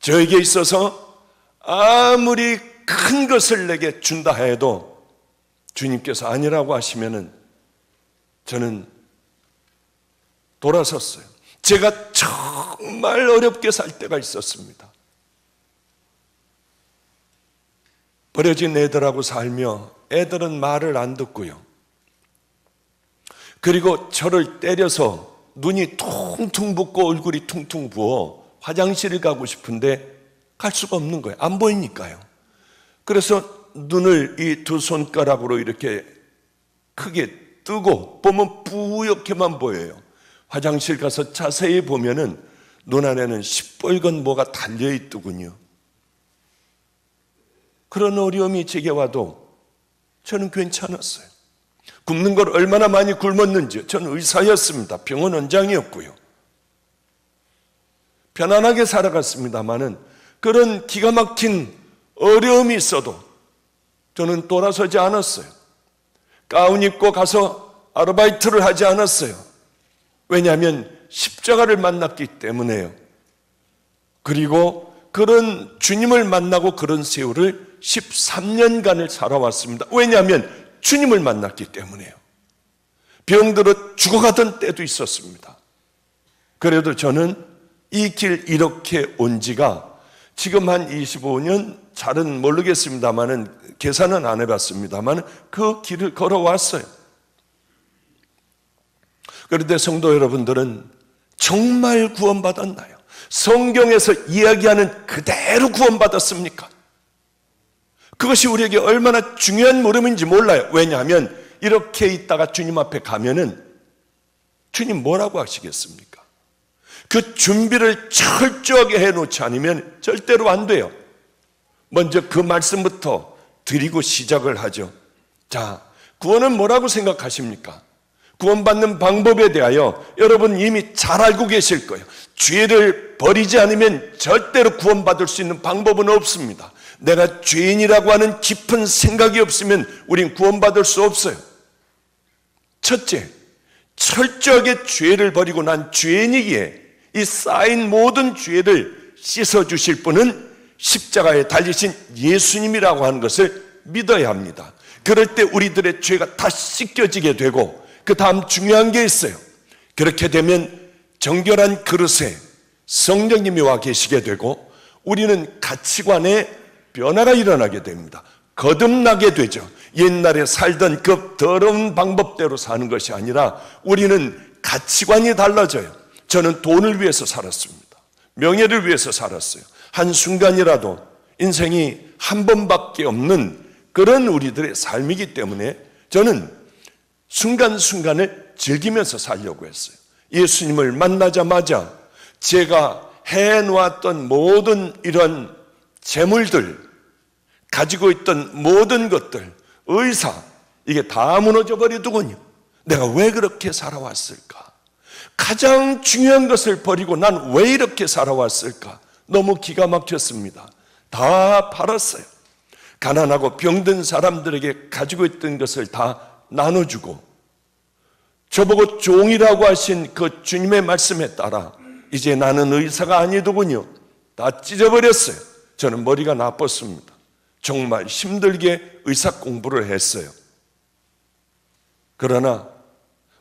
저에게 있어서 아무리 큰 것을 내게 준다 해도 주님께서 아니라고 하시면은 저는 돌아섰어요. 제가 정말 어렵게 살 때가 있었습니다. 버려진 애들하고 살며 애들은 말을 안 듣고요. 그리고 저를 때려서 눈이 퉁퉁 붓고 얼굴이 퉁퉁 부어 화장실을 가고 싶은데 갈 수가 없는 거예요. 안 보이니까요. 그래서 눈을 이 두 손가락으로 이렇게 크게 뜨고 보면 뿌옇게만 보여요. 화장실 가서 자세히 보면은 눈 안에는 시뻘건 뭐가 달려있더군요. 그런 어려움이 제게 와도 저는 괜찮았어요. 굶는 걸 얼마나 많이 굶었는지. 저는 의사였습니다. 병원 원장이었고요. 편안하게 살아갔습니다마는 그런 기가 막힌 어려움이 있어도 저는 돌아서지 않았어요. 가운 입고 가서 아르바이트를 하지 않았어요. 왜냐하면 십자가를 만났기 때문에요. 그리고 그런 주님을 만나고 그런 세월을 13년간을 살아왔습니다. 왜냐하면 주님을 만났기 때문에요. 병들어 죽어가던 때도 있었습니다. 그래도 저는 이 길 이렇게 온 지가 지금 한 25년, 잘은 모르겠습니다만은 계산은 안 해봤습니다만 그 길을 걸어왔어요. 그런데 성도 여러분들은 정말 구원받았나요? 성경에서 이야기하는 그대로 구원받았습니까? 그것이 우리에게 얼마나 중요한 물음인지 몰라요. 왜냐하면 이렇게 있다가 주님 앞에 가면은 주님 뭐라고 하시겠습니까? 그 준비를 철저하게 해놓지 않으면 절대로 안 돼요. 먼저 그 말씀부터 드리고 시작을 하죠. 자, 구원은 뭐라고 생각하십니까? 구원받는 방법에 대하여 여러분 이미 잘 알고 계실 거예요. 죄를 버리지 않으면 절대로 구원받을 수 있는 방법은 없습니다. 내가 죄인이라고 하는 깊은 생각이 없으면 우린 구원받을 수 없어요. 첫째, 철저하게 죄를 버리고 난 죄인이기에 이 쌓인 모든 죄를 씻어주실 분은 십자가에 달리신 예수님이라고 하는 것을 믿어야 합니다. 그럴 때 우리들의 죄가 다 씻겨지게 되고 그 다음 중요한 게 있어요. 그렇게 되면 정결한 그릇에 성령님이 와 계시게 되고 우리는 가치관에 변화가 일어나게 됩니다. 거듭나게 되죠. 옛날에 살던 그 더러운 방법대로 사는 것이 아니라 우리는 가치관이 달라져요. 저는 돈을 위해서 살았습니다. 명예를 위해서 살았어요. 한순간이라도 인생이 한 번밖에 없는 그런 우리들의 삶이기 때문에 저는 순간순간을 즐기면서 살려고 했어요. 예수님을 만나자마자 제가 해놓았던 모든 이런 재물들, 가지고 있던 모든 것들, 의사, 이게 다 무너져 버리더군요. 내가 왜 그렇게 살아왔을까? 가장 중요한 것을 버리고 난 왜 이렇게 살아왔을까? 너무 기가 막혔습니다. 다 팔았어요. 가난하고 병든 사람들에게 가지고 있던 것을 다 나눠주고 저보고 종이라고 하신 그 주님의 말씀에 따라 이제 나는 의사가 아니더군요. 다 찢어버렸어요. 저는 머리가 나빴습니다. 정말 힘들게 의사 공부를 했어요. 그러나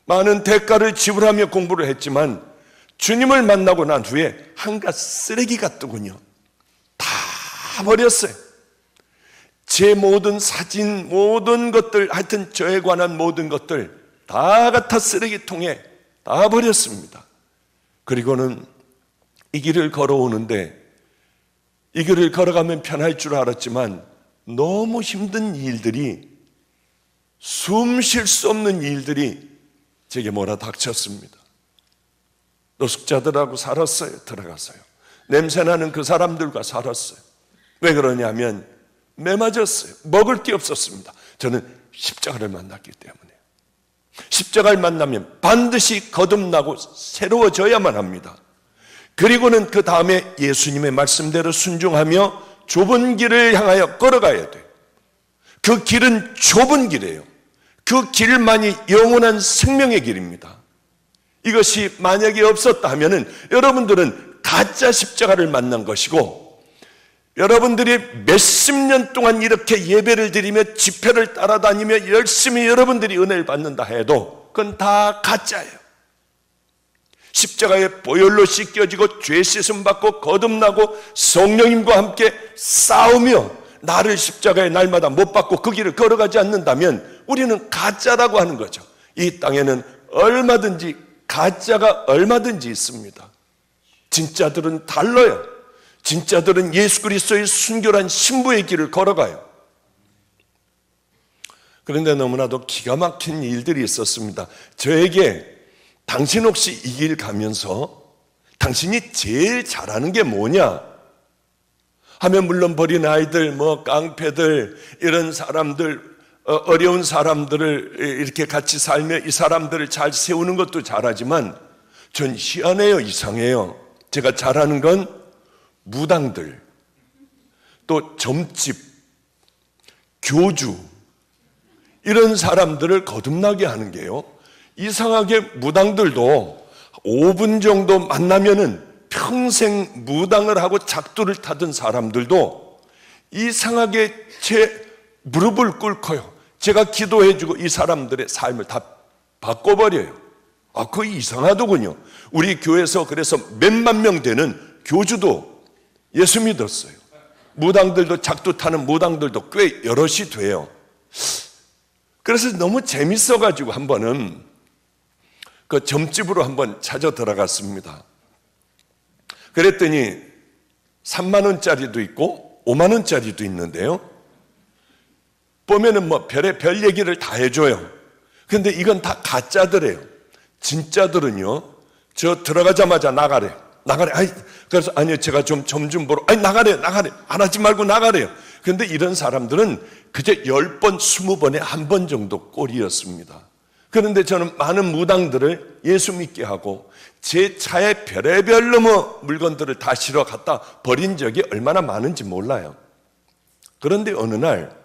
많은 대가를 지불하며 공부를 했지만 주님을 만나고 난 후에 한갓 쓰레기 같더군요. 다 버렸어요. 제 모든 사진, 모든 것들, 하여튼 저에 관한 모든 것들 다 갖다 쓰레기통에 다 버렸습니다. 그리고는 이 길을 걸어오는데 이 길을 걸어가면 편할 줄 알았지만 너무 힘든 일들이, 숨 쉴 수 없는 일들이 제게 몰아닥쳤습니다. 노숙자들하고 살았어요. 들어가서요. 냄새나는 그 사람들과 살았어요. 왜 그러냐면 매맞았어요. 먹을 게 없었습니다. 저는 십자가를 만났기 때문에. 십자가를 만나면 반드시 거듭나고 새로워져야만 합니다. 그리고는 그 다음에 예수님의 말씀대로 순종하며 좁은 길을 향하여 걸어가야 돼요. 그 길은 좁은 길이에요. 그 길만이 영원한 생명의 길입니다. 이것이 만약에 없었다 하면은 여러분들은 가짜 십자가를 만난 것이고 여러분들이 몇십 년 동안 이렇게 예배를 드리며 집회를 따라다니며 열심히 여러분들이 은혜를 받는다 해도 그건 다 가짜예요. 십자가에 보혈로 씻겨지고 죄 씻음 받고 거듭나고 성령님과 함께 싸우며 나를 십자가에 날마다 못 박고 그 길을 걸어가지 않는다면 우리는 가짜라고 하는 거죠. 이 땅에는 얼마든지 가짜가 얼마든지 있습니다. 진짜들은 달라요. 진짜들은 예수 그리스도의 순결한 신부의 길을 걸어가요. 그런데 너무나도 기가 막힌 일들이 있었습니다. 저에게 당신 혹시 이 길 가면서 당신이 제일 잘하는 게 뭐냐? 하면 물론 버린 아이들, 깡패들, 이런 사람들, 어려운 사람들을 이렇게 같이 살며 이 사람들을 잘 세우는 것도 잘하지만 전 희한해요. 이상해요. 제가 잘하는 건 무당들, 또 점집, 교주, 이런 사람들을 거듭나게 하는 게요. 이상하게 무당들도 5분 정도 만나면은 평생 무당을 하고 작두를 타던 사람들도 이상하게 제 무릎을 꿇고요. 제가 기도해주고 이 사람들의 삶을 다 바꿔버려요. 그거 이상하더군요. 우리 교회에서 그래서 몇만 명 되는 교주도 예수 믿었어요. 무당들도 작두 타는 무당들도 꽤 여럿이 돼요. 그래서 너무 재밌어가지고 한 번은 그 점집으로 한번 찾아 들어갔습니다. 그랬더니 3만 원짜리도 있고 5만 원짜리도 있는데요. 보면은 별 얘기를 다 해줘요. 근데 이건 다 가짜더래요. 진짜들은요, 저 들어가자마자 나가래. 그래서 아니요, 제가 좀 보러, 나가래. 안 하지 말고 나가래요. 근데 이런 사람들은 그저 10번, 20번에 한 번 정도 꼴이었습니다. 그런데 저는 많은 무당들을 예수 믿게 하고 제 차에 별의별 물건들을 다 실어 갖다 버린 적이 얼마나 많은지 몰라요. 그런데 어느 날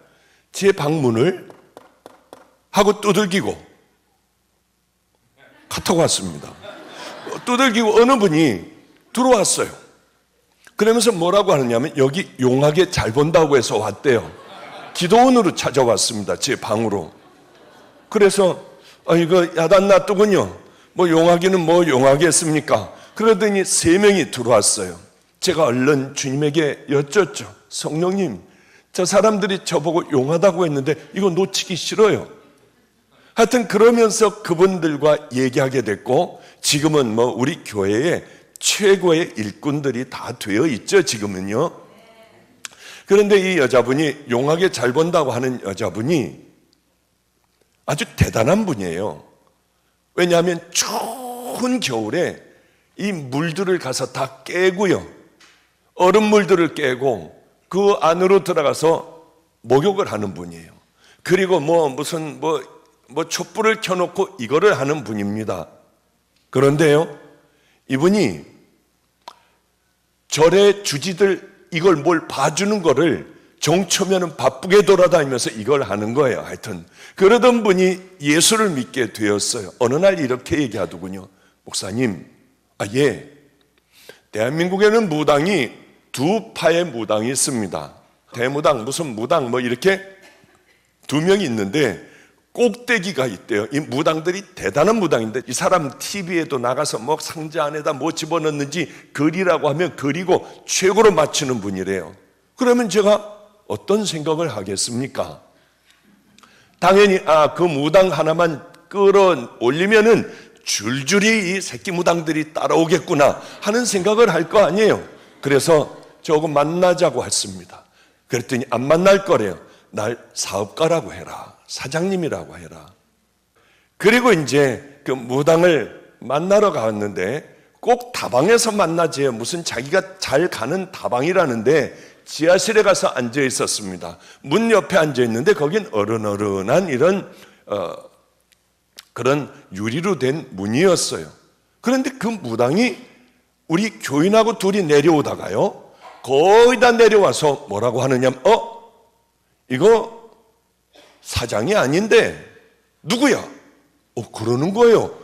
제 방문을 하고 두들기고 카톡 왔습니다. 두들기고 어느 분이 들어왔어요. 그러면서 뭐라고 하느냐면 여기 용하게 잘 본다고 해서 왔대요. 기도원으로 찾아왔습니다. 제 방으로. 그래서 이거 야단 놔두군요. 용하기는 용하게 했습니까? 그러더니 3명이 들어왔어요. 제가 얼른 주님에게 여쭙죠. 성령님, 저 사람들이 저보고 용하다고 했는데 이거 놓치기 싫어요. 하여튼 그러면서 그분들과 얘기하게 됐고 지금은 우리 교회에 최고의 일꾼들이 다 되어 있죠. 지금은요. 그런데 이 여자분이 용하게 잘 본다고 하는 여자분이 아주 대단한 분이에요. 왜냐하면 추운 겨울에 이 물들을 가서 다 깨고요. 얼음물들을 깨고 그 안으로 들어가서 목욕을 하는 분이에요. 그리고 무슨 촛불을 켜놓고 이거를 하는 분입니다. 그런데요, 이분이 절의 주지들 이걸 뭘 봐주는 거를 정초면은 바쁘게 돌아다니면서 이걸 하는 거예요. 하여튼 그러던 분이 예수를 믿게 되었어요. 어느 날 이렇게 얘기하더군요. 목사님, 예, 대한민국에는 무당이 2파의 무당이 있습니다. 대무당, 무슨 무당 이렇게 2명이 있는데 꼭대기가 있대요. 이 무당들이 대단한 무당인데 이 사람 TV에도 나가서 상자 안에다 집어넣는지 그리라고 하면 그리고 최고로 맞추는 분이래요. 그러면 제가 어떤 생각을 하겠습니까? 당연히 그 무당 하나만 끌어올리면은 줄줄이 이 새끼 무당들이 따라오겠구나 하는 생각을 할 거 아니에요. 그래서 조금 만나자고 했습니다. 그랬더니 안 만날 거래요. 날 사업가라고 해라. 사장님이라고 해라. 그리고 이제 그 무당을 만나러 갔는데 꼭 다방에서 만나지 무슨 자기가 잘 가는 다방이라는데 지하실에 가서 앉아 있었습니다. 문 옆에 앉아 있는데 거긴 어른어른한 이런 그런 유리로 된 문이었어요. 그런데 그 무당이 우리 교인하고 둘이 내려오다가요, 거의 다 내려와서 뭐라고 하느냐면 이거 사장이 아닌데 누구야? 그러는 거예요.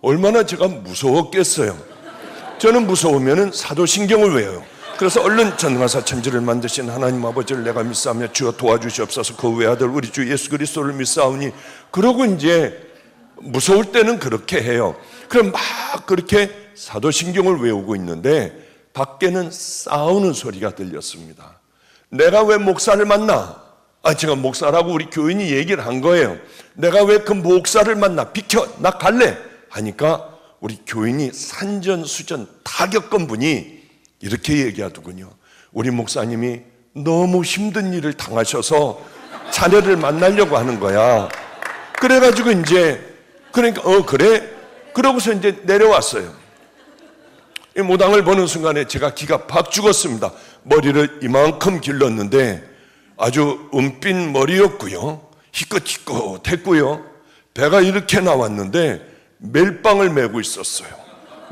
얼마나 제가 무서웠겠어요. 저는 무서우면 사도신경을 외워요. 그래서 얼른 전능하사 천지를 만드신 하나님 아버지를 내가 믿사오며 주여 도와주시옵소서. 그 외아들 우리 주 예수 그리스도를 믿사오니. 그러고 이제 무서울 때는 그렇게 해요. 그럼 막 그렇게 사도신경을 외우고 있는데 밖에는 싸우는 소리가 들렸습니다. 내가 왜 목사를 만나? 제가 목사라고 우리 교인이 얘기를 한 거예요. 내가 왜 그 목사를 만나? 비켜, 나 갈래 하니까 우리 교인이 산전수전 다 겪은 분이 이렇게 얘기하더군요. 우리 목사님이 너무 힘든 일을 당하셔서 자네를 만나려고 하는 거야. 그래가지고 이제 그러니까 그래? 그러고서 이제 내려왔어요. 이 무당을 보는 순간에 제가 기가 팍 죽었습니다. 머리를 이만큼 길렀는데 아주 은빛 머리였고요. 희끗희끗했고요. 배가 이렇게 나왔는데 멜빵을 메고 있었어요.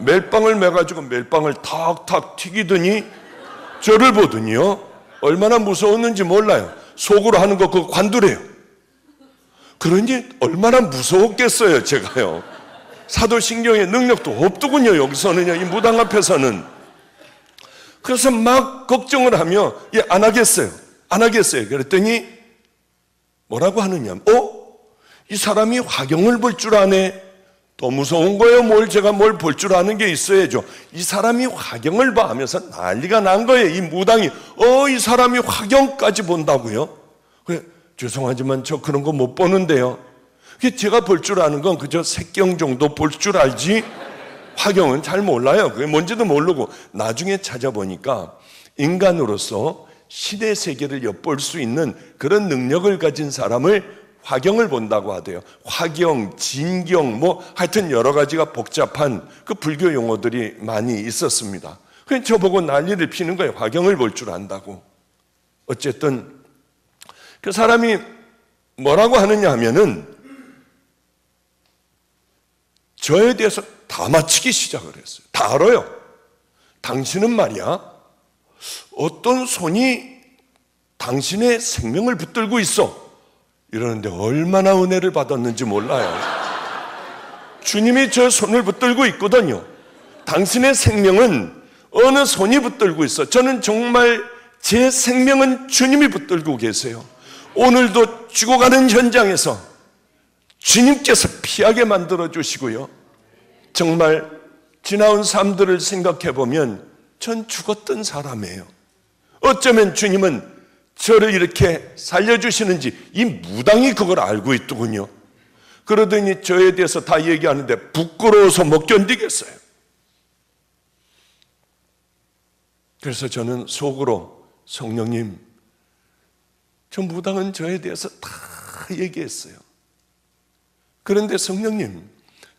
멜빵을 메가지고 멜빵을 탁탁 튀기더니 저를 보더니요. 얼마나 무서웠는지 몰라요. 속으로 하는 거 그거 관두래요. 그러니 얼마나 무서웠겠어요, 제가요. 사도신경의 능력도 없더군요, 여기서는요, 이 무당 앞에서는. 그래서 막 걱정을 하며, 안 하겠어요. 안 하겠어요. 그랬더니 뭐라고 하느냐. 이 사람이 화경을 볼 줄 아네. 더 무서운 거예요. 제가 뭘 볼 줄 아는 게 있어야죠. 이 사람이 화경을 봐 하면서 난리가 난 거예요. 이 무당이. 이 사람이 화경까지 본다고요? 그래, 죄송하지만 저 그런 거 못 보는데요. 제가 볼 줄 아는 건 그저 색경 정도 볼 줄 알지 화경은 잘 몰라요. 그게 뭔지도 모르고 나중에 찾아보니까 인간으로서 신의 세계를 엿볼 수 있는 그런 능력을 가진 사람을 화경을 본다고 하대요. 화경, 진경, 하여튼 여러 가지가 복잡한 그 불교 용어들이 많이 있었습니다. 그래서 저보고 난리를 피는 거예요. 화경을 볼 줄 안다고. 어쨌든 그 사람이 뭐라고 하느냐 하면은 저에 대해서 다 맞히기 시작을 했어요. 다 알아요. 당신은 말이야, 어떤 손이 당신의 생명을 붙들고 있어. 이러는데 얼마나 은혜를 받았는지 몰라요. 주님이 저 손을 붙들고 있거든요. 당신의 생명은 어느 손이 붙들고 있어. 저는 정말 제 생명은 주님이 붙들고 계세요. 오늘도 죽어가는 현장에서 주님께서 피하게 만들어 주시고요. 정말 지나온 삶들을 생각해 보면 전 죽었던 사람이에요. 어쩌면 주님은 저를 이렇게 살려주시는지 이 무당이 그걸 알고 있더군요. 그러더니 저에 대해서 다 얘기하는데 부끄러워서 못 견디겠어요. 그래서 저는 속으로 성령님, 저 무당은 저에 대해서 다 얘기했어요. 그런데 성령님,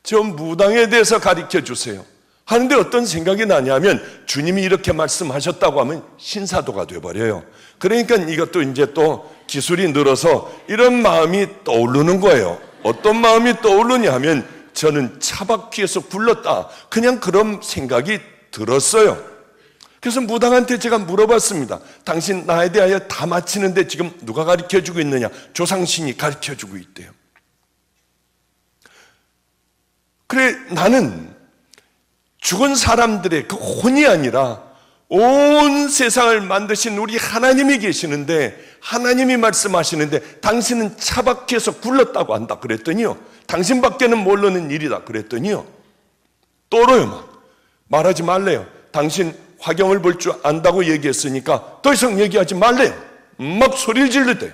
저 무당에 대해서 가르쳐 주세요 하는데 어떤 생각이 나냐면 주님이 이렇게 말씀하셨다고 하면 신사도가 돼버려요. 그러니까 이것도 이제 또 기술이 늘어서 이런 마음이 떠오르는 거예요. 어떤 마음이 떠오르냐 하면 저는 차바퀴에서 굴렀다, 그냥 그런 생각이 들었어요. 그래서 무당한테 제가 물어봤습니다. 당신 나에 대하여 다 마치는데 지금 누가 가르쳐주고 있느냐? 조상신이 가르쳐주고 있대요. 그래, 나는 죽은 사람들의 그 혼이 아니라 온 세상을 만드신 우리 하나님이 계시는데, 하나님이 말씀하시는데 당신은 차바퀴에서 굴렀다고 한다 그랬더니요, 당신밖에는 모르는 일이다 그랬더니요, 떨어요. 말하지 말래요. 당신 화경을 볼 줄 안다고 얘기했으니까 더 이상 얘기하지 말래요. 막 소리를 지르대.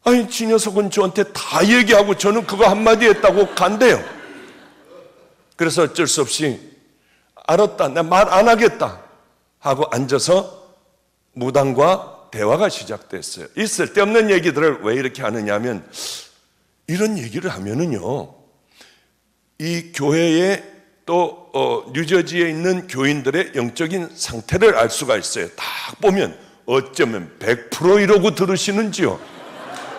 아니, 지 녀석은 저한테 다 얘기하고 저는 그거 한마디 했다고 간대요. 그래서 어쩔 수 없이 알았다, 나 말 안 하겠다 하고 앉아서 무당과 대화가 시작됐어요. 이 쓸데없는 얘기들을 왜 이렇게 하느냐 면, 이런 얘기를 하면은요, 이 교회에 또 뉴저지에 있는 교인들의 영적인 상태를 알 수가 있어요. 딱 보면 어쩌면 100% 이러고 들으시는지요.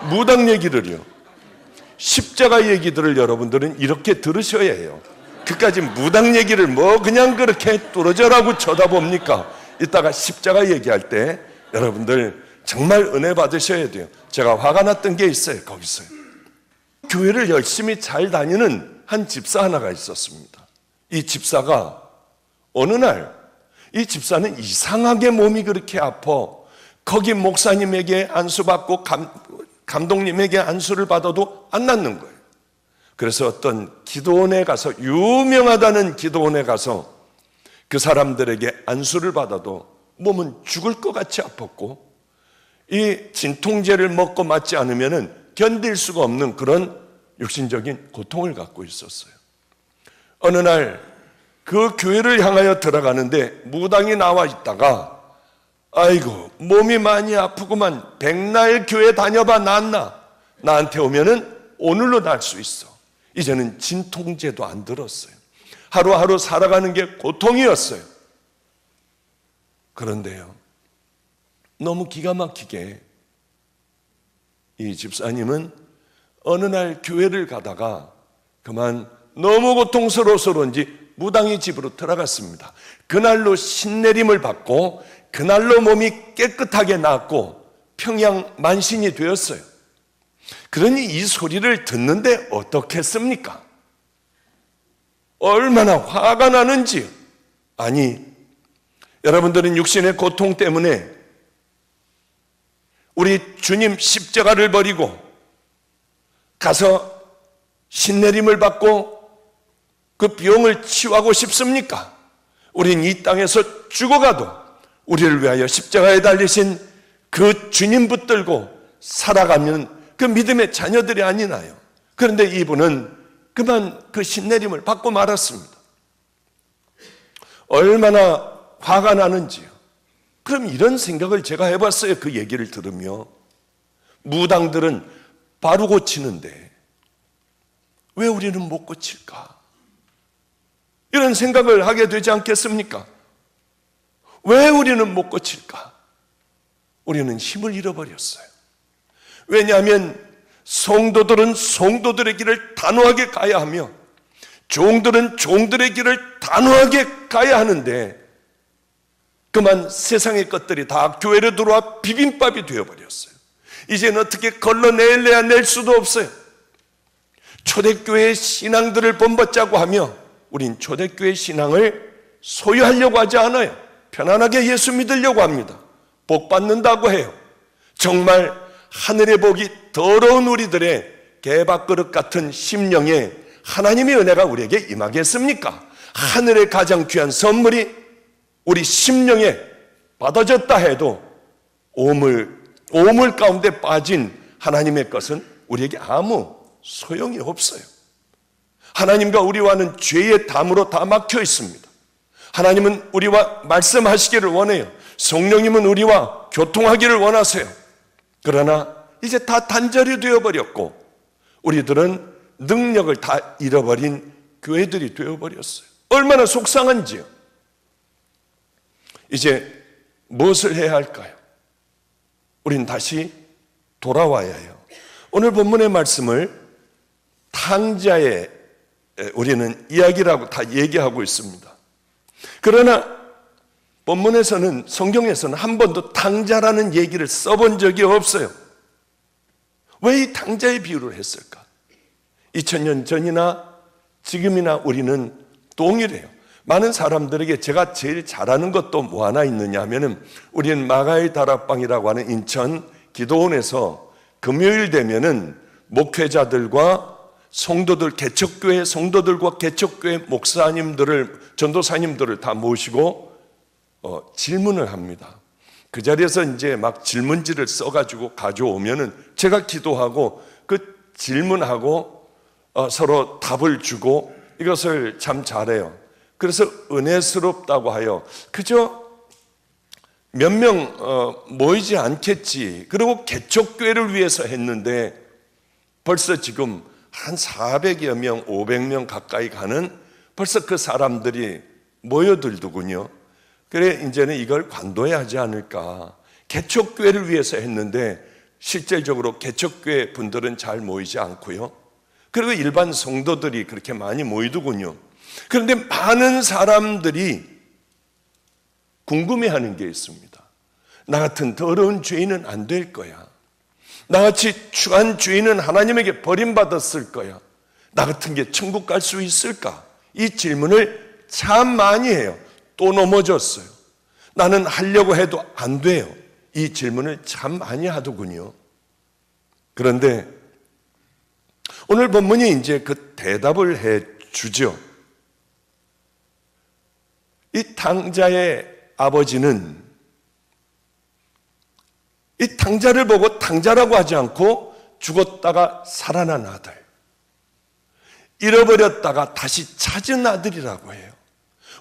무당 얘기를요, 십자가 얘기들을 여러분들은 이렇게 들으셔야 해요. 그까지 무당 얘기를 그냥 그렇게 뚫어져라고 쳐다봅니까? 이따가 십자가 얘기할 때 여러분들 정말 은혜 받으셔야 돼요. 제가 화가 났던 게 있어요. 거기서요, 교회를 열심히 잘 다니는 한 집사 하나가 있었습니다. 이 집사가 어느 날 이 집사는 이상하게 몸이 그렇게 아파 거기 목사님에게 안수받고 감독님에게 안수를 받아도 안 낫는 거예요. 그래서 어떤 기도원에 가서, 유명하다는 기도원에 가서 그 사람들에게 안수를 받아도 몸은 죽을 것 같이 아팠고 이 진통제를 먹고 맞지 않으면 견딜 수가 없는 그런 육신적인 고통을 갖고 있었어요. 어느 날 그 교회를 향하여 들어가는데 무당이 나와 있다가 아이고 몸이 많이 아프구만, 백날 교회 다녀봐 낫나? 나한테 오면은 오늘로 날 수 있어. 이제는 진통제도 안 들었어요. 하루하루 살아가는 게 고통이었어요. 그런데요, 너무 기가 막히게 이 집사님은 어느 날 교회를 가다가 그만 너무 고통스러워서 그런지 무당의 집으로 들어갔습니다. 그날로 신내림을 받고 그날로 몸이 깨끗하게 낫고 평양만신이 되었어요. 그러니 이 소리를 듣는데 어떻겠습니까? 얼마나 화가 나는지요. 아니, 여러분들은 육신의 고통 때문에 우리 주님 십자가를 버리고 가서 신내림을 받고 그 병을 치유하고 싶습니까? 우린 이 땅에서 죽어가도 우리를 위하여 십자가에 달리신 그 주님 붙들고 살아가면 그 믿음의 자녀들이 아니나요? 그런데 이분은 그만 그 신내림을 받고 말았습니다. 얼마나 화가 나는지요. 그럼 이런 생각을 제가 해봤어요. 그 얘기를 들으며 무당들은 바로 고치는데 왜 우리는 못 고칠까? 이런 생각을 하게 되지 않겠습니까? 왜 우리는 못 고칠까? 우리는 힘을 잃어버렸어요. 왜냐하면 성도들은 성도들의 길을 단호하게 가야 하며 종들은 종들의 길을 단호하게 가야 하는데 그만 세상의 것들이 다 교회로 들어와 비빔밥이 되어버렸어요. 이제는 어떻게 걸러내야 낼 수도 없어요. 초대교회의 신앙들을 본받자고 하며 우린 초대교회 신앙을 소유하려고 하지 않아요. 편안하게 예수 믿으려고 합니다. 복 받는다고 해요. 정말 하늘의 복이 더러운 우리들의 개밥그릇 같은 심령에 하나님의 은혜가 우리에게 임하겠습니까? 하늘의 가장 귀한 선물이 우리 심령에 받아졌다 해도 오물 가운데 빠진 하나님의 것은 우리에게 아무 소용이 없어요. 하나님과 우리와는 죄의 담으로 다 막혀 있습니다. 하나님은 우리와 말씀하시기를 원해요. 성령님은 우리와 교통하기를 원하세요. 그러나 이제 다 단절이 되어버렸고 우리들은 능력을 다 잃어버린 교회들이 되어버렸어요. 얼마나 속상한지요. 이제 무엇을 해야 할까요? 우린 다시 돌아와야 해요. 오늘 본문의 말씀을 탕자의 우리는 이야기라고 다 얘기하고 있습니다. 그러나 본문에서는, 성경에서는 한 번도 탕자라는 얘기를 써본 적이 없어요. 왜 이 탕자의 비유를 했을까? 2000년 전이나 지금이나 우리는 동일해요. 많은 사람들에게 제가 제일 잘하는 것도 뭐 하나 있느냐 하면은 우리는 마가의 다락방이라고 하는 인천 기도원에서 금요일 되면은 목회자들과 성도들, 개척교회 성도들과 개척교회 목사님들을, 전도사님들을 다 모시고 질문을 합니다. 그 자리에서 이제 막 질문지를 써가지고 가져오면은 제가 기도하고 그 질문하고 서로 답을 주고 이것을 참 잘해요. 그래서 은혜스럽다고 하여 그저 몇 명 모이지 않겠지. 그리고 개척교회를 위해서 했는데 벌써 지금 한 400여 명, 500명 가까이 가는 벌써 그 사람들이 모여들더군요. 그래 이제는 이걸 관둬야 하지 않을까. 개척교회를 위해서 했는데 실질적으로 개척교회 분들은 잘 모이지 않고요. 그리고 일반 성도들이 그렇게 많이 모이더군요. 그런데 많은 사람들이 궁금해하는 게 있습니다. 나 같은 더러운 죄인은 안 될 거야. 나같이 추한 죄인은 하나님에게 버림받았을 거야. 나 같은 게 천국 갈 수 있을까? 이 질문을 참 많이 해요. 또 넘어졌어요. 나는 하려고 해도 안 돼요. 이 질문을 참 많이 하더군요. 그런데 오늘 본문이 이제 그 대답을 해 주죠. 이 탕자의 아버지는 이 탕자를 보고 탕자라고 하지 않고 죽었다가 살아난 아들, 잃어버렸다가 다시 찾은 아들이라고 해요.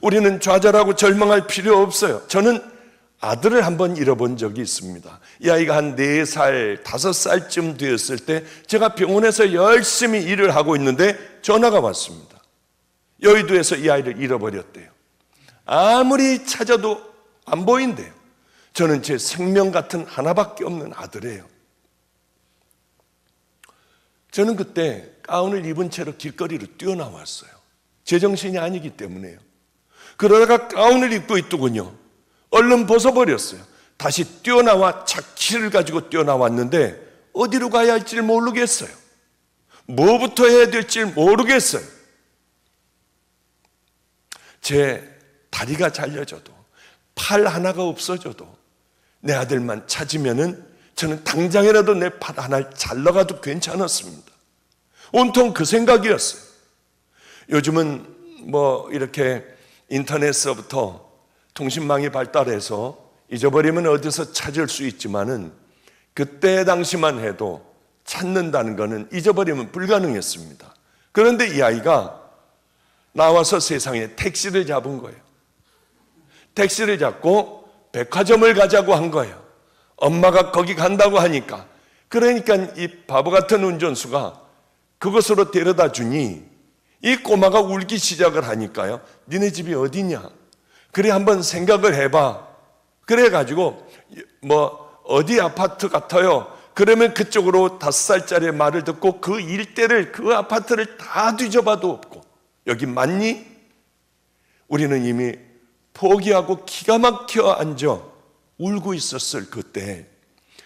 우리는 좌절하고 절망할 필요 없어요. 저는 아들을 한번 잃어본 적이 있습니다. 이 아이가 한 4살, 5살쯤 되었을 때 제가 병원에서 열심히 일을 하고 있는데 전화가 왔습니다. 여의도에서 이 아이를 잃어버렸대요. 아무리 찾아도 안 보인대요. 저는 제 생명 같은 하나밖에 없는 아들이에요. 저는 그때 가운을 입은 채로 길거리로 뛰어나왔어요. 제정신이 아니기 때문에요. 그러다가 가운을 입고 있더군요. 얼른 벗어버렸어요. 다시 뛰어나와 차키를 가지고 뛰어나왔는데 어디로 가야 할지 모르겠어요. 뭐부터 해야 될지 모르겠어요. 제 다리가 잘려져도 팔 하나가 없어져도 내 아들만 찾으면은 저는 당장이라도 내 팔 하나를 잘라가도 괜찮았습니다. 온통 그 생각이었어요. 요즘은 뭐 이렇게 인터넷서부터 통신망이 발달해서 잊어버리면 어디서 찾을 수 있지만은 그때 당시만 해도 찾는다는 것은 잊어버리면 불가능했습니다. 그런데 이 아이가 나와서 세상에 택시를 잡은 거예요. 택시를 잡고 백화점을 가자고 한 거예요. 엄마가 거기 간다고 하니까. 그러니까 이 바보 같은 운전수가 그곳으로 데려다 주니 이 꼬마가 울기 시작을 하니까요. 니네 집이 어디냐? 그래 한번 생각을 해봐. 그래가지고 뭐 어디 아파트 같아요? 그러면 그쪽으로 5살짜리의 말을 듣고 그 일대를 그 아파트를 다 뒤져봐도 없고 여기 맞니? 우리는 이미 포기하고 기가 막혀 앉아 울고 있었을 그때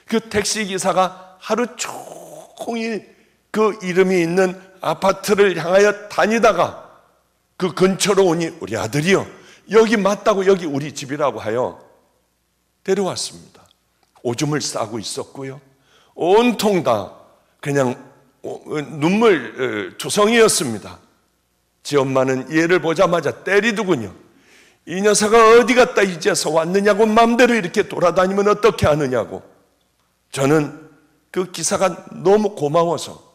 그 택시기사가 하루 종일 그 이름이 있는 아파트를 향하여 다니다가 그 근처로 오니 우리 아들이요 여기 맞다고 여기 우리 집이라고 하여 데려왔습니다. 오줌을 싸고 있었고요. 온통 다 그냥 눈물 투성이었습니다. 지 엄마는 얘를 보자마자 때리더군요. 이 녀석아 어디 갔다 이제서 왔느냐고 맘대로 이렇게 돌아다니면 어떻게 하느냐고. 저는 그 기사가 너무 고마워서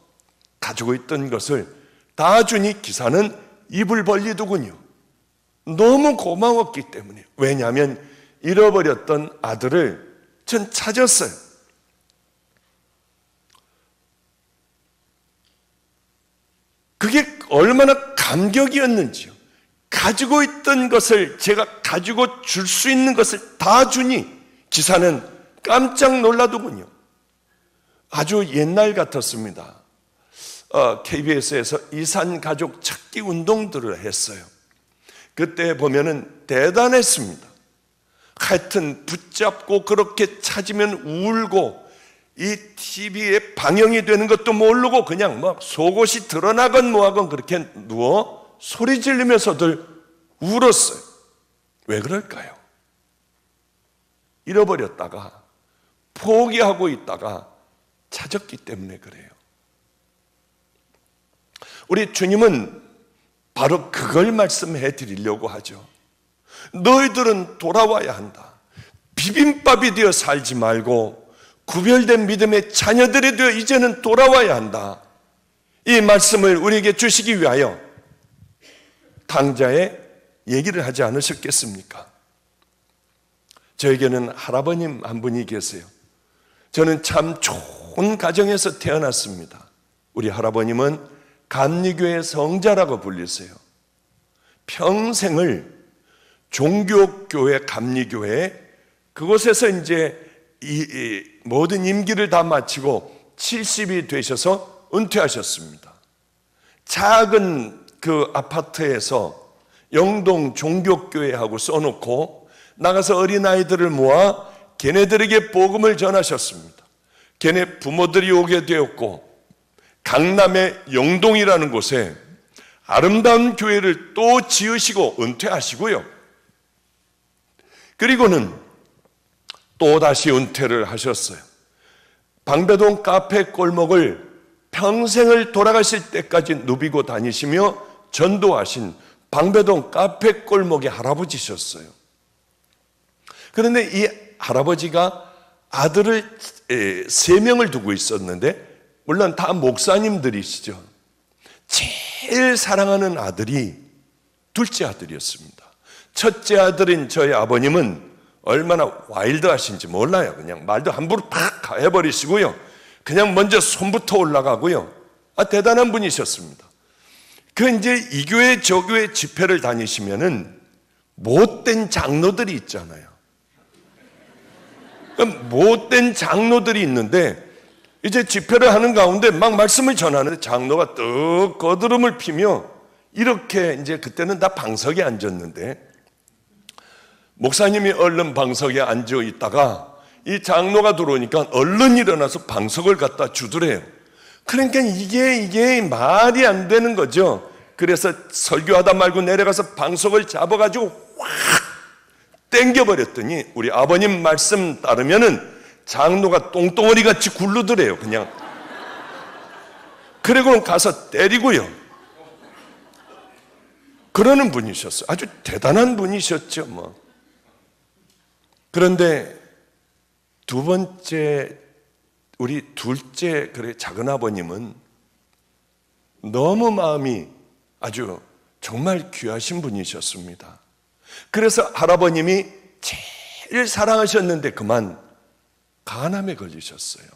가지고 있던 것을 다 주니 기사는 입을 벌리더군요. 너무 고마웠기 때문에. 왜냐하면 잃어버렸던 아들을 전 찾았어요. 그게 얼마나 감격이었는지요. 가지고 있던 것을 제가 가지고 줄 수 있는 것을 다 주니 기사는 깜짝 놀라더군요. 아주 옛날 같았습니다. KBS에서 이산가족 찾기 운동들을 했어요. 그때 보면은 대단했습니다. 하여튼 붙잡고 그렇게 찾으면 울고 이 TV에 방영이 되는 것도 모르고 그냥 뭐 속옷이 드러나건 뭐하건 그렇게 누워 소리 지르면서들 울었어요. 왜 그럴까요? 잃어버렸다가 포기하고 있다가 찾았기 때문에 그래요. 우리 주님은 바로 그걸 말씀해 드리려고 하죠. 너희들은 돌아와야 한다. 비빔밥이 되어 살지 말고 구별된 믿음의 자녀들이 되어 이제는 돌아와야 한다. 이 말씀을 우리에게 주시기 위하여 탕자의 얘기를 하지 않으셨겠습니까? 저에게는 할아버님 한 분이 계세요. 저는 참 좋은 가정에서 태어났습니다. 우리 할아버님은 감리교회 성자라고 불리세요. 평생을 종교교회 감리교회 그곳에서 이제 이 모든 임기를 다 마치고 70이 되셔서 은퇴하셨습니다. 작은 그 아파트에서 영동 종교교회하고 써놓고 나가서 어린아이들을 모아 걔네들에게 복음을 전하셨습니다. 걔네 부모들이 오게 되었고 강남의 영동이라는 곳에 아름다운 교회를 또 지으시고 은퇴하시고요. 그리고는 또다시 은퇴를 하셨어요. 방배동 카페 골목을 평생을 돌아가실 때까지 누비고 다니시며 전도하신 방배동 카페 골목의 할아버지셨어요. 그런데 이 할아버지가 아들을 3명을 두고 있었는데, 물론 다 목사님들이시죠. 제일 사랑하는 아들이 둘째 아들이었습니다. 첫째 아들인 저희 아버님은 얼마나 와일드하신지 몰라요. 그냥 말도 함부로 팍 해버리시고요. 그냥 먼저 손부터 올라가고요. 대단한 분이셨습니다. 이제 이 교회 저 교회 집회를 다니시면은 못된 장로들이 있잖아요. 못된 장로들이 있는데, 이제 집회를 하는 가운데 막 말씀을 전하는데 장로가 떡 거드름을 피며, 이렇게 이제 그때는 다 방석에 앉았는데, 목사님이 얼른 방석에 앉아 있다가 이 장로가 들어오니까 얼른 일어나서 방석을 갖다 주더래요. 그러니까 이게 말이 안 되는 거죠. 그래서 설교하다 말고 내려가서 방석을 잡아가지고 확 땡겨버렸더니, 우리 아버님 말씀 따르면은 장로가 똥덩어리 같이 굴르더래요. 그냥. 그리고는 가서 때리고요. 그러는 분이셨어요. 아주 대단한 분이셨죠, 뭐. 그런데 두 번째, 우리 둘째 작은 아버님은 너무 마음이 아주 정말 귀하신 분이셨습니다. 그래서 할아버님이 제일 사랑하셨는데 그만 간암에 걸리셨어요.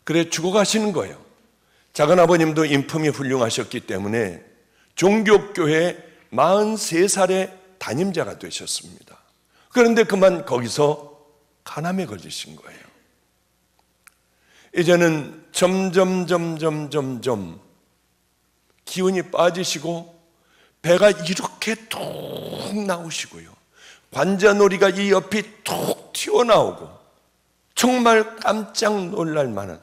그래 죽어가시는 거예요. 작은 아버님도 인품이 훌륭하셨기 때문에 종교교회 43살의 담임자가 되셨습니다. 그런데 그만 거기서 간암에 걸리신 거예요. 이제는 점점 기운이 빠지시고 배가 이렇게 툭 나오시고요. 관자놀이가 이 옆이 툭 튀어나오고, 정말 깜짝 놀랄 만한,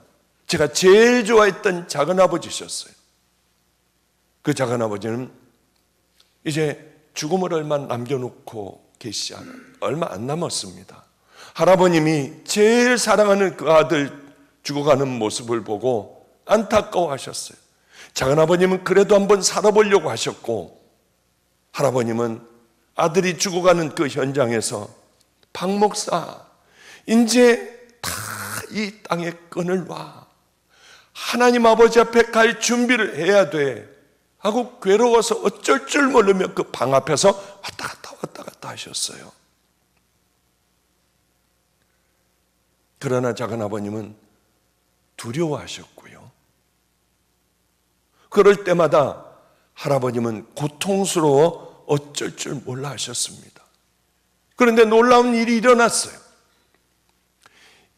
제가 제일 좋아했던 작은아버지셨어요. 그 작은아버지는 이제 죽음을 얼마 남겨놓고 계시지 않아요. 얼마 안 남았습니다. 할아버님이 제일 사랑하는 그 아들 죽어가는 모습을 보고 안타까워하셨어요. 작은아버님은 그래도 한번 살아보려고 하셨고, 할아버님은 아들이 죽어가는 그 현장에서 박 목사, 이제 다 이 땅에 끈을 놔. 하나님 아버지 앞에 갈 준비를 해야 돼. 하고 괴로워서 어쩔 줄 모르며 그 방 앞에서 왔다 갔다 하셨어요. 그러나 작은아버님은 두려워하셨고요. 그럴 때마다 할아버님은 고통스러워 어쩔 줄 몰라 하셨습니다. 그런데 놀라운 일이 일어났어요.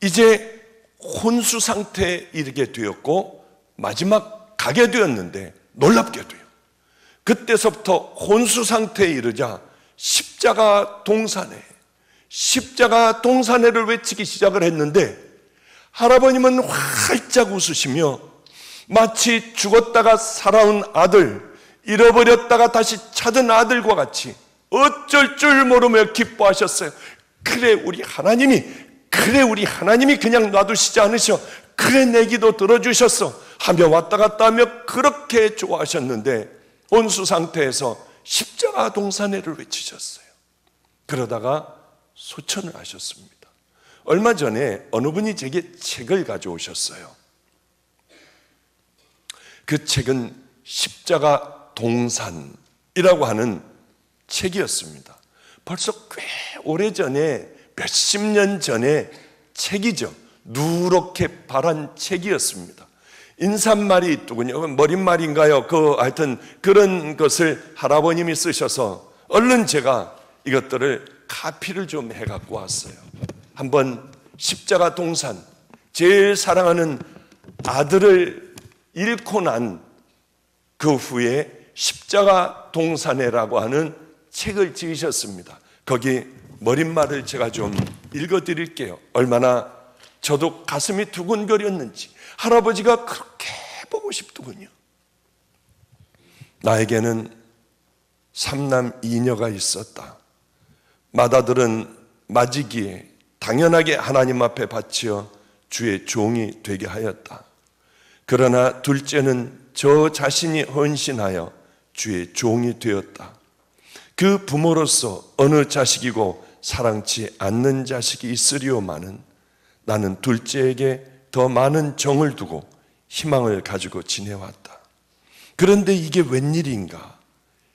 이제 혼수 상태에 이르게 되었고 마지막 가게 되었는데, 놀랍게도요, 그때서부터 혼수 상태에 이르자 십자가 동산회를 외치기 시작을 했는데, 할아버님은 활짝 웃으시며 마치 죽었다가 살아온 아들, 잃어버렸다가 다시 찾은 아들과 같이 어쩔 줄 모르며 기뻐하셨어요. 그래 우리 하나님이 그냥 놔두시지 않으셔. 그래 내 기도 들어주셨어 하며 왔다 갔다 하며 그렇게 좋아하셨는데, 온수 상태에서 십자가 동산회를 외치셨어요. 그러다가 소천을 하셨습니다. 얼마 전에 어느 분이 제게 책을 가져오셨어요. 그 책은 십자가 동산이라고 하는 책이었습니다. 벌써 꽤 오래전에, 몇십 년 전에 책이죠. 누렇게 바란 책이었습니다. 인사말이 있더군요. 머릿말인가요? 하여튼 그런 것을 할아버님이 쓰셔서 얼른 제가 이것들을 카피를 좀 해갖고 왔어요. 한번 십자가 동산, 제일 사랑하는 아들을 잃고 난 그 후에 십자가 동산회라고 하는 책을 지으셨습니다. 거기 머릿말을 제가 좀 읽어드릴게요. 얼마나 저도 가슴이 두근거렸는지. 할아버지가 그렇게 보고 싶더군요. 나에게는 3남 2녀가 있었다. 맏아들은 맞이기에 당연하게 하나님 앞에 바치어 주의 종이 되게 하였다. 그러나 둘째는 저 자신이 헌신하여 주의 종이 되었다. 그 부모로서 어느 자식이고 사랑치 않는 자식이 있으리오마는 나는 둘째에게 더 많은 정을 두고 희망을 가지고 지내왔다. 그런데 이게 웬일인가?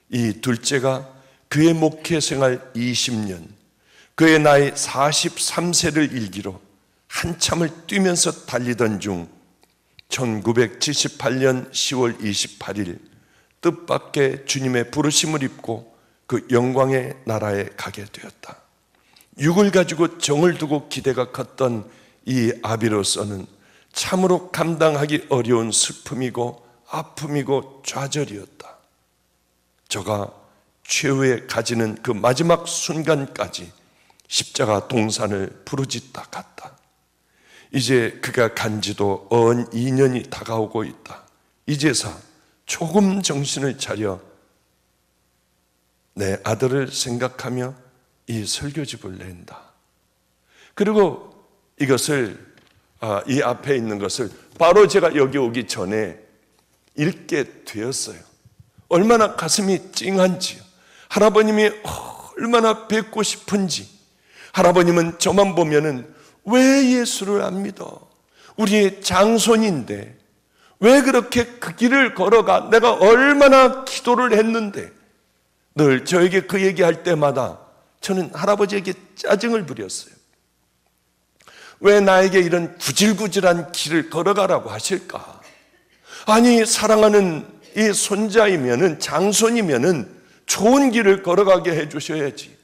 이 둘째가 그의 목회 생활 20년, 그의 나이 43세를 일기로 한참을 뛰면서 달리던 중 1978년 10월 28일 뜻밖의 주님의 부르심을 입고 그 영광의 나라에 가게 되었다. 육을 가지고 정을 두고 기대가 컸던 이 아비로서는 참으로 감당하기 어려운 슬픔이고 아픔이고 좌절이었다. 저가 최후에 가지는 그 마지막 순간까지 십자가 동산을 부르짖다 갔다. 이제 그가 간 지도 언 2년이 다가오고 있다. 이제서 조금 정신을 차려 내 아들을 생각하며 이 설교집을 낸다. 그리고 이것을 이 앞에 있는 것을 바로 제가 여기 오기 전에 읽게 되었어요. 얼마나 가슴이 찡한지요. 할아버님이 얼마나 뵙고 싶은지. 할아버님은 저만 보면은 왜 예수를 안 믿어? 우리의 장손인데 왜 그렇게 그 길을 걸어가? 내가 얼마나 기도를 했는데. 늘 저에게 그 얘기할 때마다 저는 할아버지에게 짜증을 부렸어요. 왜 나에게 이런 구질구질한 길을 걸어가라고 하실까? 아니, 사랑하는 이 손자이면은, 장손이면은 좋은 길을 걸어가게 해주셔야지.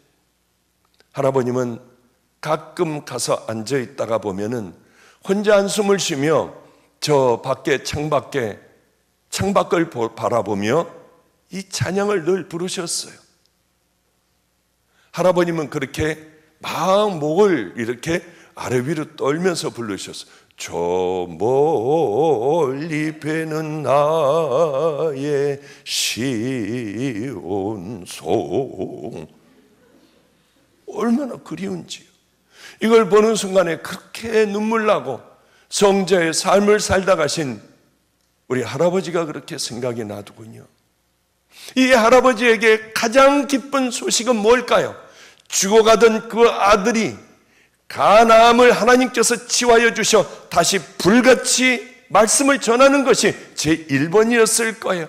할아버님은 가끔 가서 앉아 있다가 보면은 혼자 한숨을 쉬며 저 밖에 창밖을 바라보며 이 찬양을 늘 부르셨어요. 할아버님은 그렇게 막 목을 이렇게 아래 위로 떨면서 부르셨어요. 저 멀리 배는 나의 시온송. 얼마나 그리운지요. 이걸 보는 순간에 그렇게 눈물 나고 성자의 삶을 살다 가신 우리 할아버지가 그렇게 생각이 나더군요. 이 할아버지에게 가장 기쁜 소식은 뭘까요? 죽어가던 그 아들이 가나안을 하나님께서 치유하여 주셔 다시 불같이 말씀을 전하는 것이 제1번이었을 거예요.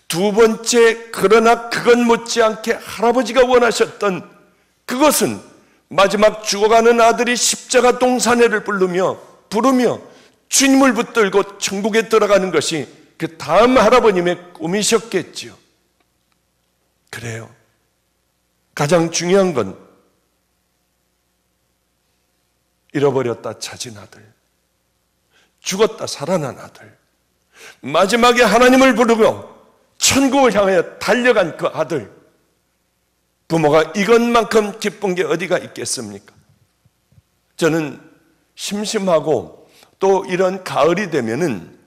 두 번째, 그러나 그건 못지않게 할아버지가 원하셨던 그것은 마지막 죽어가는 아들이 십자가 동산회를 부르며 주님을 붙들고 천국에 들어가는 것이 그 다음 할아버님의 꿈이셨겠지요. 그래요. 가장 중요한 건 잃어버렸다 찾은 아들, 죽었다 살아난 아들, 마지막에 하나님을 부르고 천국을 향하여 달려간 그 아들. 부모가 이것만큼 기쁜 게 어디가 있겠습니까? 저는 심심하고 또 이런 가을이 되면은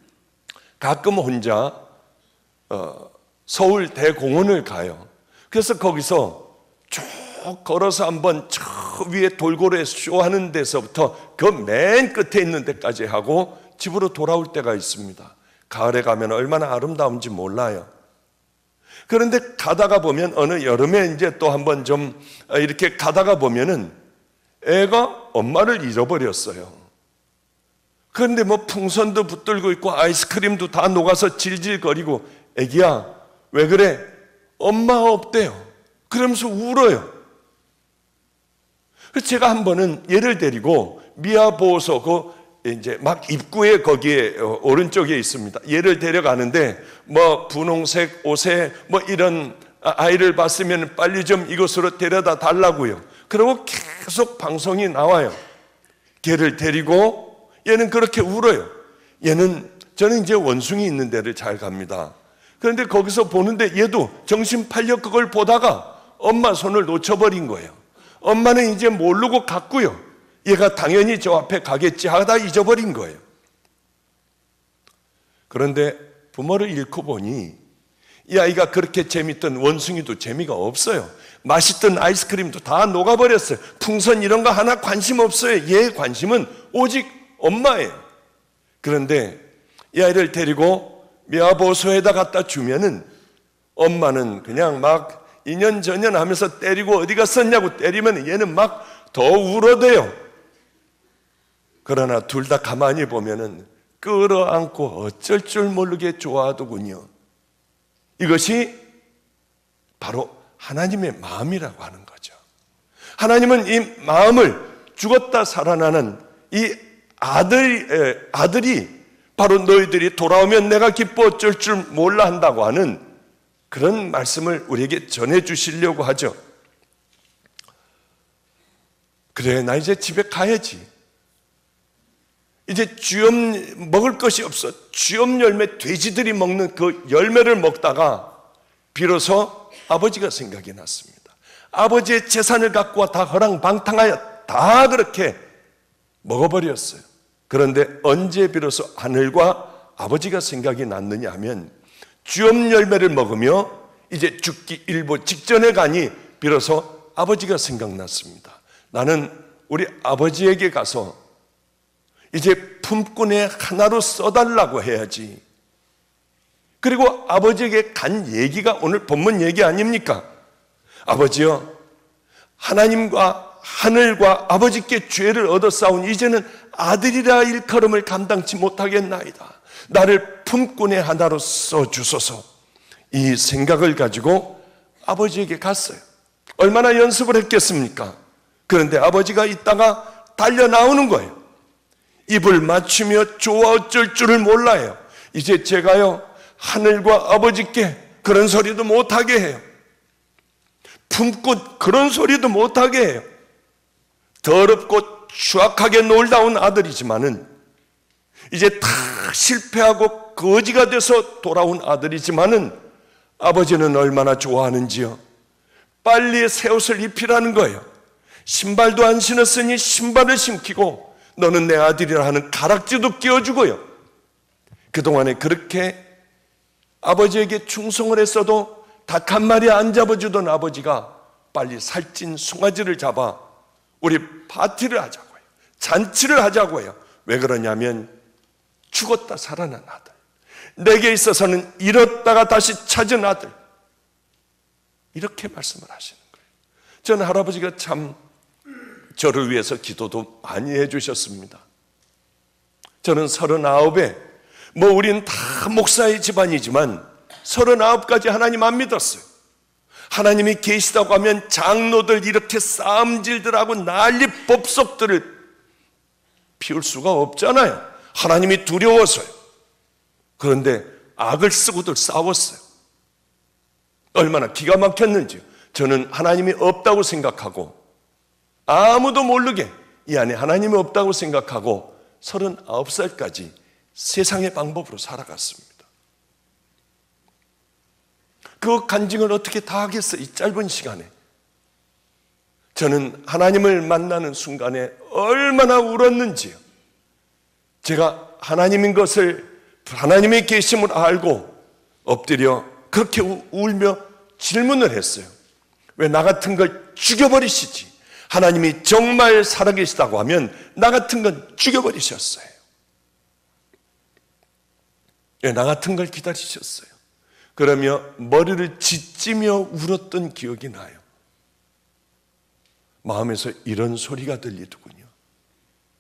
가끔 혼자 서울 대공원을 가요. 그래서 거기서 쭉 걸어서 한번 저 위에 돌고래 쇼하는 데서부터 그 맨 끝에 있는 데까지 하고 집으로 돌아올 때가 있습니다. 가을에 가면 얼마나 아름다운지 몰라요. 그런데 가다가 보면 어느 여름에 이제 또 한번 좀 이렇게 가다가 보면은 애가 엄마를 잃어버렸어요. 그런데 뭐 풍선도 붙들고 있고 아이스크림도 다 녹아서 질질거리고, 애기야 왜 그래? 엄마가 없대요. 그러면서 울어요. 그래서 제가 한 번은 얘를 데리고 미아보호소 그 이제 막 입구에 거기에 오른쪽에 있습니다. 얘를 데려가는데 뭐 분홍색 옷에 뭐 이런 아이를 봤으면 빨리 좀 이곳으로 데려다 달라고요. 그리고 계속 방송이 나와요. 걔를 데리고 얘는 그렇게 울어요. 저는 이제 원숭이 있는 데를 잘 갑니다. 그런데 거기서 보는데 얘도 정신 팔려 그걸 보다가 엄마 손을 놓쳐버린 거예요. 엄마는 이제 모르고 갔고요. 얘가 당연히 저 앞에 가겠지 하다 잊어버린 거예요. 그런데 부모를 잃고 보니 이 아이가 그렇게 재밌던 원숭이도 재미가 없어요. 맛있던 아이스크림도 다 녹아버렸어요. 풍선 이런 거 하나 관심 없어요. 얘의 관심은 오직 엄마예요. 그런데 이 아이를 데리고 미아보소에다 갖다 주면은 엄마는 그냥 막 이년저년 하면서 때리고 어디 갔었냐고 때리면 얘는 막 더 울어대요. 그러나 둘 다 가만히 보면은 끌어안고 어쩔 줄 모르게 좋아하더군요. 이것이 바로 하나님의 마음이라고 하는 거죠. 하나님은 이 마음을 죽었다 살아나는 이 아들이 바로 너희들이 돌아오면 내가 기뻐 어쩔 줄 몰라 한다고 하는 그런 말씀을 우리에게 전해주시려고 하죠. 그래, 나 이제 집에 가야지. 이제 쥐엄 먹을 것이 없어. 쥐엄 열매, 돼지들이 먹는 그 열매를 먹다가 비로소 아버지가 생각이 났습니다. 아버지의 재산을 갖고 와 다 허랑방탕하여 다 그렇게 먹어버렸어요. 그런데 언제 비로소 하늘과 아버지가 생각이 났느냐 하면 쥐엄 열매를 먹으며 이제 죽기 일보 직전에 가니 비로소 아버지가 생각났습니다. 나는 우리 아버지에게 가서 이제 품꾼의 하나로 써달라고 해야지. 그리고 아버지에게 간 얘기가 오늘 본문 얘기 아닙니까? 아버지여, 하나님과 하늘과 아버지께 죄를 얻어 싸운 이제는 아들이라 일컬음을 감당치 못하겠나이다. 나를 품꾼의 하나로 써주소서. 이 생각을 가지고 아버지에게 갔어요. 얼마나 연습을 했겠습니까? 그런데 아버지가 있다가 달려 나오는 거예요. 입을 맞추며 좋아 어쩔 줄을 몰라요. 이제 제가요, 하늘과 아버지께 그런 소리도 못하게 해요. 품꾼 그런 소리도 못하게 해요. 더럽고 추악하게 놀다 온 아들이지만은 이제 다 실패하고 거지가 돼서 돌아온 아들이지만은 아버지는 얼마나 좋아하는지요. 빨리 새 옷을 입히라는 거예요. 신발도 안 신었으니 신발을 신기고 너는 내 아들이라 하는 가락지도 끼워주고요. 그동안에 그렇게 아버지에게 충성을 했어도 닭 한 마리 안 잡아주던 아버지가 빨리 살찐 송아지를 잡아 우리 파티를 하자고요. 잔치를 하자고요. 왜 그러냐면 죽었다 살아난 아들, 내게 있어서는 잃었다가 다시 찾은 아들, 이렇게 말씀을 하시는 거예요. 저는 할아버지가 참 저를 위해서 기도도 많이 해주셨습니다. 저는 39에 우린 다 목사의 집안이지만 39까지 하나님 안 믿었어요. 하나님이 계시다고 하면 장로들 이렇게 싸움질들하고 난리 법석들을 피울 수가 없잖아요. 하나님이 두려워서요. 그런데 악을 쓰고들 싸웠어요. 얼마나 기가 막혔는지요. 저는 하나님이 없다고 생각하고 아무도 모르게 이 안에 하나님이 없다고 생각하고 39살까지 세상의 방법으로 살아갔습니다. 그 간증을 어떻게 다 하겠어요? 이 짧은 시간에. 저는 하나님을 만나는 순간에 얼마나 울었는지요. 제가 하나님인 것을, 하나님의 계심을 알고 엎드려 그렇게 울며 질문을 했어요. 왜 나 같은 걸 죽여버리시지? 하나님이 정말 살아계시다고 하면 나 같은 건 죽여버리셨어요. 왜 나 같은 걸 기다리셨어요? 그러며 머리를 짓지며 울었던 기억이 나요. 마음에서 이런 소리가 들리더군요.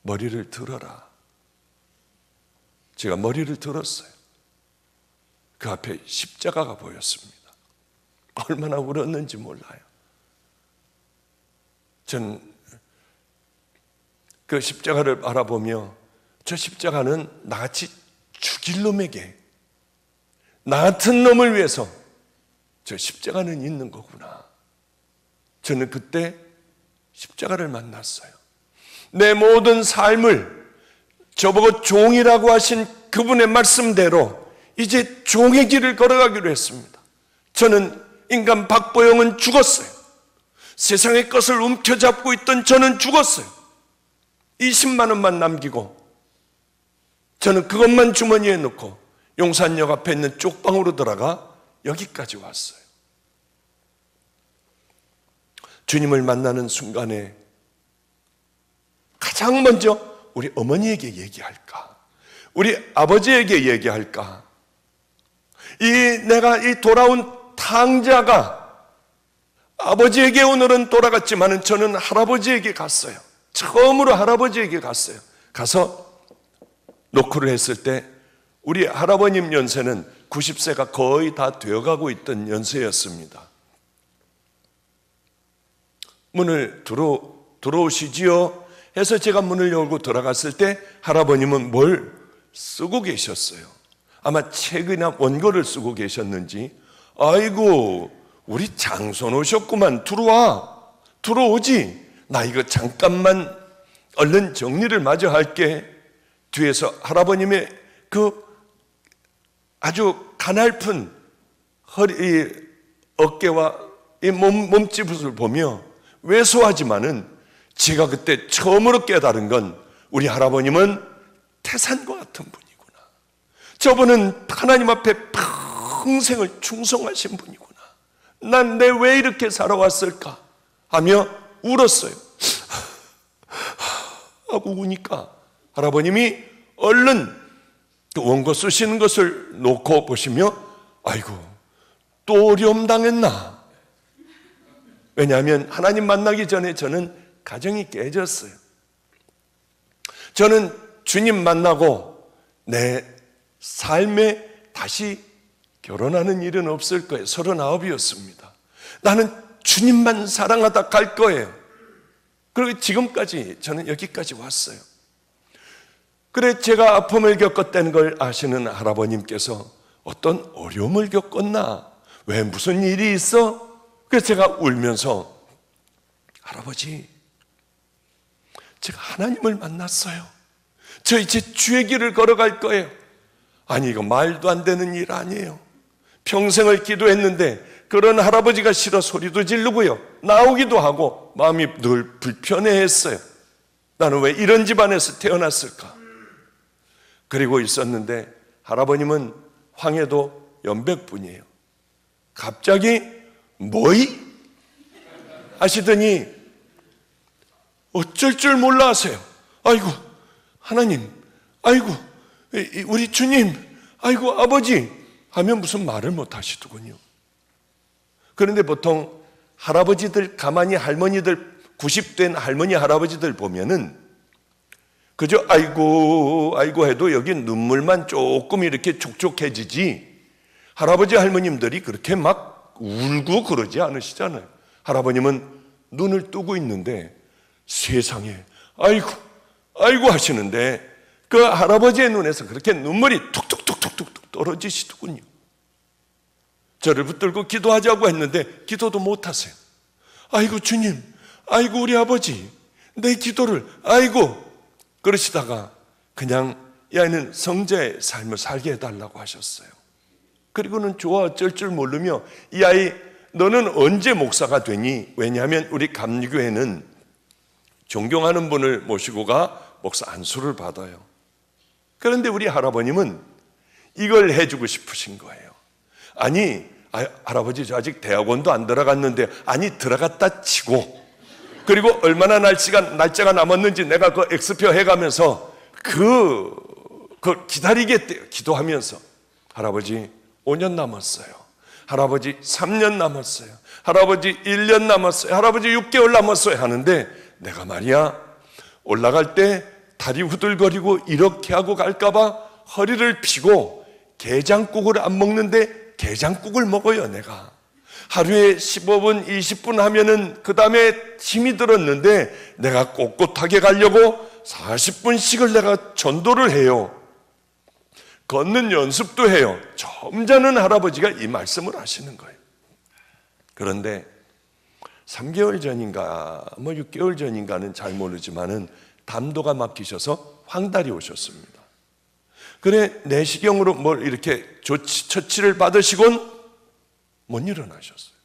머리를 들어라. 제가 머리를 들었어요. 그 앞에 십자가가 보였습니다. 얼마나 울었는지 몰라요. 전 그 십자가를 바라보며 저 십자가는 나같이 죽일 놈에게, 나 같은 놈을 위해서 저 십자가는 있는 거구나. 저는 그때 십자가를 만났어요. 내 모든 삶을 저보고 종이라고 하신 그분의 말씀대로 이제 종의 길을 걸어가기로 했습니다. 저는 인간 박보영은 죽었어요. 세상의 것을 움켜잡고 있던 저는 죽었어요. 20만 원만 남기고 저는 그것만 주머니에 넣고 용산역 앞에 있는 쪽방으로 들어가 여기까지 왔어요. 주님을 만나는 순간에 가장 먼저 우리 어머니에게 얘기할까? 우리 아버지에게 얘기할까? 내가 이 돌아온 탕자가 아버지에게 오늘은 돌아갔지만은 저는 할아버지에게 갔어요. 처음으로 할아버지에게 갔어요. 가서 노크를 했을 때 우리 할아버님 연세는 90세가 거의 다 되어가고 있던 연세였습니다. 문을 들어오시지요 해서 제가 문을 열고 들어갔을 때 할아버님은 뭘 쓰고 계셨어요. 아마 책이나 원고를 쓰고 계셨는지, 아이고 우리 장손 오셨구만, 들어오지, 나 이거 잠깐만 얼른 정리를 마저 할게. 뒤에서 할아버님의 그 아주 가냘픈 허리, 어깨와 이 몸집을 보며 왜소하지만은 제가 그때 처음으로 깨달은 건 우리 할아버님은 태산과 같은 분이구나. 저분은 하나님 앞에 평생을 충성하신 분이구나. 난 내 왜 이렇게 살아왔을까 하며 울었어요. 하고 우니까 할아버님이 얼른 그 원고 쓰시는 것을 놓고 보시며, 아이고 또 어려움 당했나. 왜냐하면 하나님 만나기 전에 저는 가정이 깨졌어요. 저는 주님 만나고 내 삶에 다시 결혼하는 일은 없을 거예요. 39이었습니다. 나는 주님만 사랑하다 갈 거예요. 그리고 지금까지 저는 여기까지 왔어요. 그래, 제가 아픔을 겪었다는 걸 아시는 할아버님께서 어떤 어려움을 겪었나? 왜 무슨 일이 있어? 그래서 제가 울면서, 할아버지, 제가 하나님을 만났어요. 저 이제 주의 길을 걸어갈 거예요. 아니, 이거 말도 안 되는 일 아니에요. 평생을 기도했는데 그런 할아버지가 싫어 소리도 지르고요, 나오기도 하고 마음이 늘 불편해했어요. 나는 왜 이런 집안에서 태어났을까? 그리고 있었는데 할아버님은 황해도 연백분이에요. 갑자기 뭐이? 하시더니 어쩔 줄 몰라 하세요. 아이고 하나님, 아이고 우리 주님, 아이고 아버지 하면 무슨 말을 못 하시더군요. 그런데 보통 할아버지들, 가만히 할머니들, 90된 할머니 할아버지들 보면은 그저 아이고 아이고 해도 여기 눈물만 조금 이렇게 촉촉해지지, 할아버지 할머님들이 그렇게 막 울고 그러지 않으시잖아요. 할아버님은 눈을 뜨고 있는데 세상에 아이고 아이고 하시는데 그 할아버지의 눈에서 그렇게 눈물이 툭툭툭툭툭 떨어지시더군요. 저를 붙들고 기도하자고 했는데 기도도 못하세요. 아이고 주님, 아이고 우리 아버지, 내 기도를 아이고 그러시다가 그냥 이 아이는 성자의 삶을 살게 해달라고 하셨어요. 그리고는 좋아 어쩔 줄 모르며, 이 아이 너는 언제 목사가 되니? 왜냐하면 우리 감리교회는 존경하는 분을 모시고 가 목사 안수를 받아요. 그런데 우리 할아버님은 이걸 해주고 싶으신 거예요. 아니 할아버지 저 아직 대학원도 안 들어갔는데, 아니 들어갔다 치고, 그리고 얼마나 날짜가 남았는지 내가 그 엑스표 해가면서 그 기다리겠대요. 기도하면서 할아버지 5년 남았어요. 할아버지 3년 남았어요. 할아버지 1년 남았어요. 할아버지 6개월 남았어요 하는데, 내가 말이야 올라갈 때 다리 후들거리고 이렇게 하고 갈까봐 허리를 펴고 게장국을 안 먹는데 게장국을 먹어요. 내가 하루에 15분 20분 하면은 그 다음에 힘이 들었는데 내가 꼿꼿하게 가려고 40분씩을 내가 전도를 해요. 걷는 연습도 해요. 점잖은 할아버지가 이 말씀을 하시는 거예요. 그런데 3개월 전인가 6개월 전인가는 잘 모르지만은 담도가 막히셔서 황달이 오셨습니다. 그래 내시경으로 뭘 이렇게 처치를 받으시곤 못 일어나셨어요.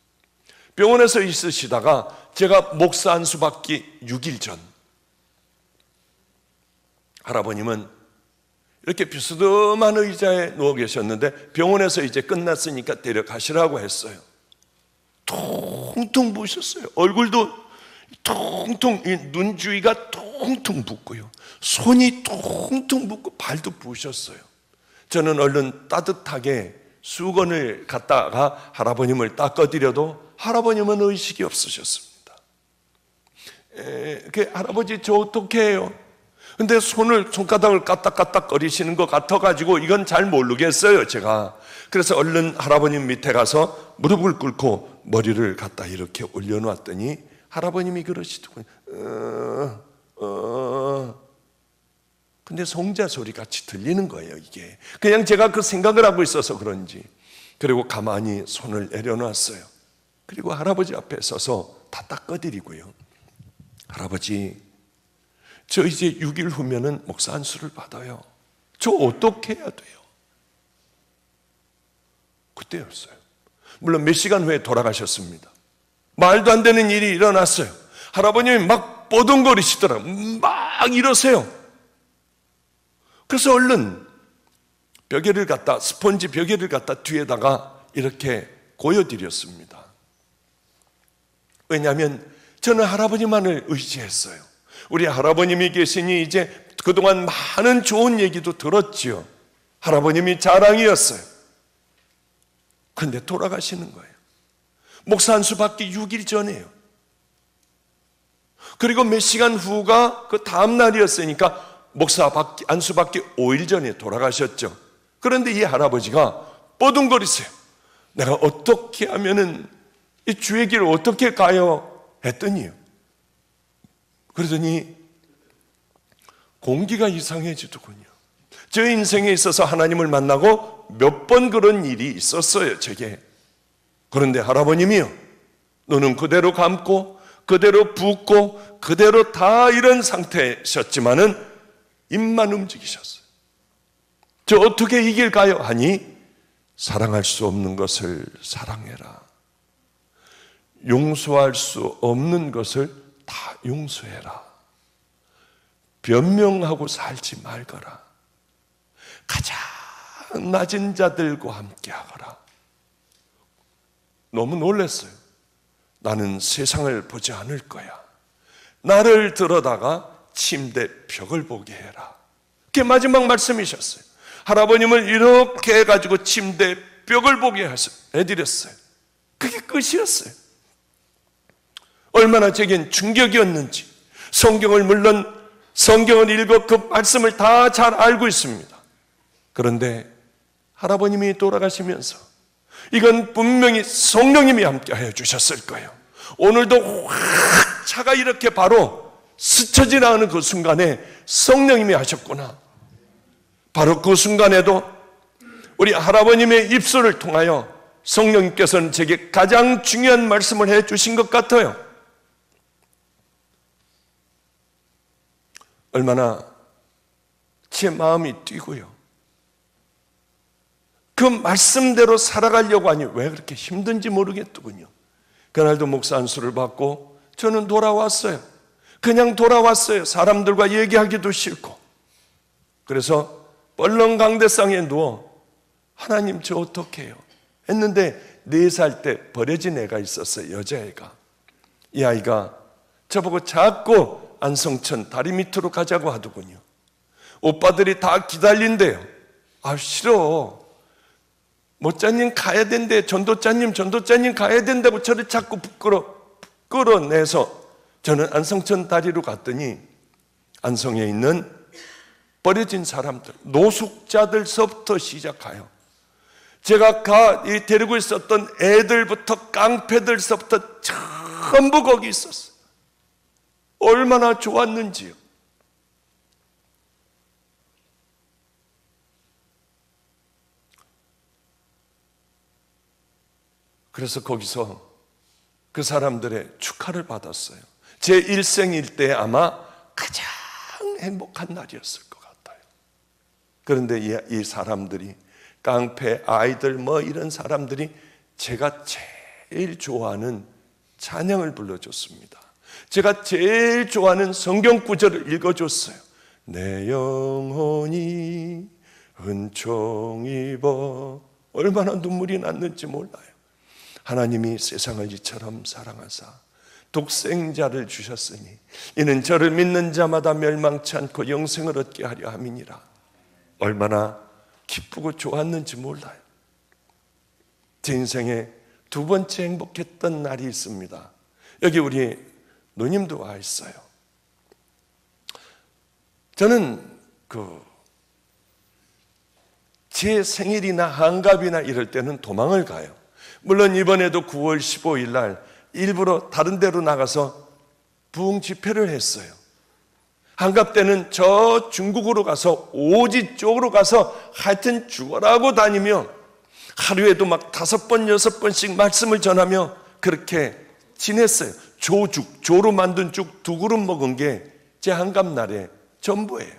병원에서 있으시다가 제가 목사 안수 받기 6일 전 할아버님은 이렇게 비스듬한 의자에 누워 계셨는데 병원에서 이제 끝났으니까 데려가시라고 했어요. 통통 부으셨어요. 얼굴도 통통, 눈 주위가 통통 붓고요. 손이 통통 붓고 발도 부으셨어요. 저는 얼른 따뜻하게 수건을 갖다가 할아버님을 닦아드려도 할아버님은 의식이 없으셨습니다. 할아버지 저 어떻게 해요? 근데 손가락을 까딱까딱 거리시는 것 같아가지고 이건 잘 모르겠어요, 제가. 그래서 얼른 할아버님 밑에 가서 무릎을 꿇고 머리를 갖다 이렇게 올려놨더니 할아버님이 그러시더군요. 근데 성자 소리 같이 들리는 거예요, 이게. 그냥 제가 그 생각을 하고 있어서 그런지. 그리고 가만히 손을 내려놨어요. 그리고 할아버지 앞에 서서 다 닦아드리고요. 할아버지, 저 이제 6일 후면은 목사 안수를 받아요. 저 어떻게 해야 돼요? 그때였어요. 물론 몇 시간 후에 돌아가셨습니다. 말도 안 되는 일이 일어났어요. 할아버님이 막 뻐둥거리시더라고요. 막 이러세요. 그래서 얼른 스펀지 벽에를 갖다 뒤에다가 이렇게 고여드렸습니다. 왜냐하면 저는 할아버지만을 의지했어요. 우리 할아버님이 계시니 이제 그동안 많은 좋은 얘기도 들었지요. 할아버님이 자랑이었어요. 그런데 돌아가시는 거예요. 목사 안수 받기 6일 전이에요. 그리고 몇 시간 후가 그 다음 날이었으니까 목사 안수 받기 5일 전에 돌아가셨죠. 그런데 이 할아버지가 뻐둥거리세요. 내가 어떻게 하면은 이 주의 길을 어떻게 가요? 했더니요. 그러더니 공기가 이상해지더군요. 저 인생에 있어서 하나님을 만나고 몇 번 그런 일이 있었어요, 제게. 그런데 할아버님이요, 눈은 그대로 감고 그대로 붓고 그대로 다 이런 상태셨지만은 입만 움직이셨어요. 저 어떻게 이길까요? 하니 사랑할 수 없는 것을 사랑해라. 용서할 수 없는 것을 다 용서해라. 변명하고 살지 말거라. 가장 낮은 자들과 함께 하거라. 너무 놀랐어요. 나는 세상을 보지 않을 거야. 나를 들어다가 침대 벽을 보게 해라. 그게 마지막 말씀이셨어요. 할아버님을 이렇게 해가지고 침대 벽을 보게 해드렸어요. 그게 끝이었어요. 얼마나 제겐 충격이었는지. 성경을 읽어 그 말씀을 다 잘 알고 있습니다. 그런데 할아버님이 돌아가시면서 이건 분명히 성령님이 함께 하여 주셨을 거예요. 오늘도 확 차가 이렇게 바로 스쳐 지나가는 그 순간에 성령님이 하셨구나. 바로 그 순간에도 우리 할아버님의 입술을 통하여 성령님께서는 제게 가장 중요한 말씀을 해 주신 것 같아요. 얼마나 제 마음이 뛰고요. 그 말씀대로 살아가려고 하니 왜 그렇게 힘든지 모르겠더군요. 그날도 목사 안수를 받고 저는 돌아왔어요. 그냥 돌아왔어요. 사람들과 얘기하기도 싫고. 그래서 벌렁강대상에 누워 하나님 저 어떻게 해요? 했는데 4살 때 버려진 애가 있었어요. 여자애가. 이 아이가 저보고 자꾸 안성천 다리 밑으로 가자고 하더군요. 오빠들이 다 기다린대요. 아 싫어. 모짜님 가야 된대. 전도자님 가야 된다고 저를 자꾸 끌어내서 저는 안성천 다리로 갔더니 안성에 있는 버려진 사람들, 노숙자들서부터 시작하여 제가 데리고 있었던 애들부터 깡패들서부터 전부 거기 있었어요. 얼마나 좋았는지요. 그래서 거기서 그 사람들의 축하를 받았어요. 제 일생일 때 아마 가장 행복한 날이었을 것 같아요. 그런데 이 사람들이 깡패, 아이들 이런 사람들이 제가 제일 좋아하는 찬양을 불러줬습니다. 제가 제일 좋아하는 성경 구절을 읽어줬어요. 내 영혼이 은총 입어. 얼마나 눈물이 났는지 몰라요. 하나님이 세상을 이처럼 사랑하사 독생자를 주셨으니 이는 저를 믿는 자마다 멸망치 않고 영생을 얻게 하려 함이니라. 얼마나 기쁘고 좋았는지 몰라요. 제 인생에 두 번째 행복했던 날이 있습니다. 여기 우리 누님도 와 있어요. 저는 제 생일이나 한갑이나 이럴 때는 도망을 가요. 물론 이번에도 9월 15일 날 일부러 다른 데로 나가서 부흥 집회를 했어요. 한갑 때는 저 중국으로 가서 오지 쪽으로 가서 하여튼 죽어라고 다니며 하루에도 막 5번, 6번씩 말씀을 전하며 그렇게 지냈어요. 조로 만든 죽 2그릇 먹은 게 제 한갑날의 전부예요.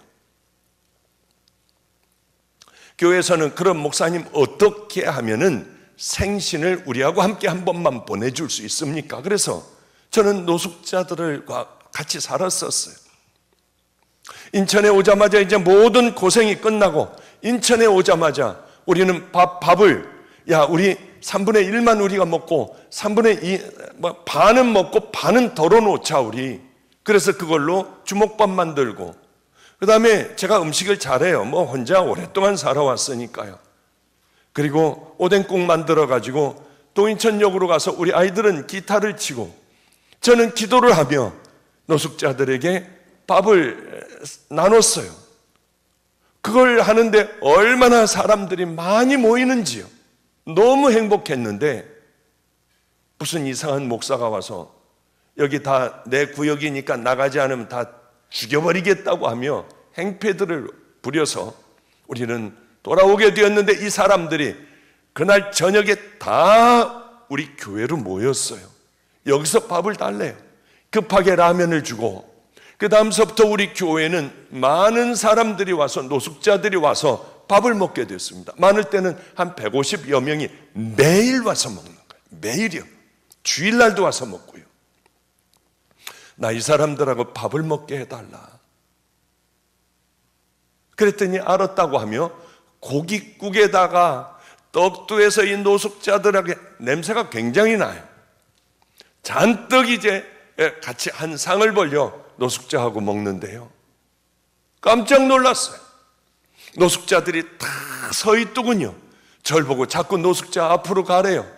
교회에서는 그런 목사님 어떻게 하면은 생신을 우리하고 함께 한 번만 보내줄 수 있습니까? 그래서 저는 노숙자들과 같이 살았었어요. 인천에 오자마자 이제 모든 고생이 끝나고 인천에 오자마자 우리는 밥을 우리 3분의 1만 우리가 먹고 3분의 2 반은 먹고 반은 덜어놓자 우리. 그래서 그걸로 주먹밥 만들고 그 다음에 제가 음식을 잘해요. 혼자 오랫동안 살아왔으니까요. 그리고 오뎅국 만들어가지고 또 인천역으로 가서 우리 아이들은 기타를 치고 저는 기도를 하며 노숙자들에게 밥을 나눴어요. 그걸 하는데 얼마나 사람들이 많이 모이는지요. 너무 행복했는데 무슨 이상한 목사가 와서 여기 다 내 구역이니까 나가지 않으면 다 죽여버리겠다고 하며 행패들을 부려서 우리는 돌아오게 되었는데 이 사람들이 그날 저녁에 다 우리 교회로 모였어요. 여기서 밥을 달래요. 급하게 라면을 주고 그 다음서부터 우리 교회는 많은 사람들이 와서 노숙자들이 와서 밥을 먹게 됐습니다. 많을 때는 한 150여 명이 매일 와서 먹는 거예요. 매일이요. 주일날도 와서 먹고요. 나 이 사람들하고 밥을 먹게 해달라. 그랬더니 알았다고 하며 고깃국에다가 떡두에서 이 노숙자들에게 냄새가 굉장히 나요. 잔뜩 이제 같이 한 상을 벌려 노숙자하고 먹는데요. 깜짝 놀랐어요. 노숙자들이 다 서 있더군요. 절 보고 자꾸 노숙자 앞으로 가래요.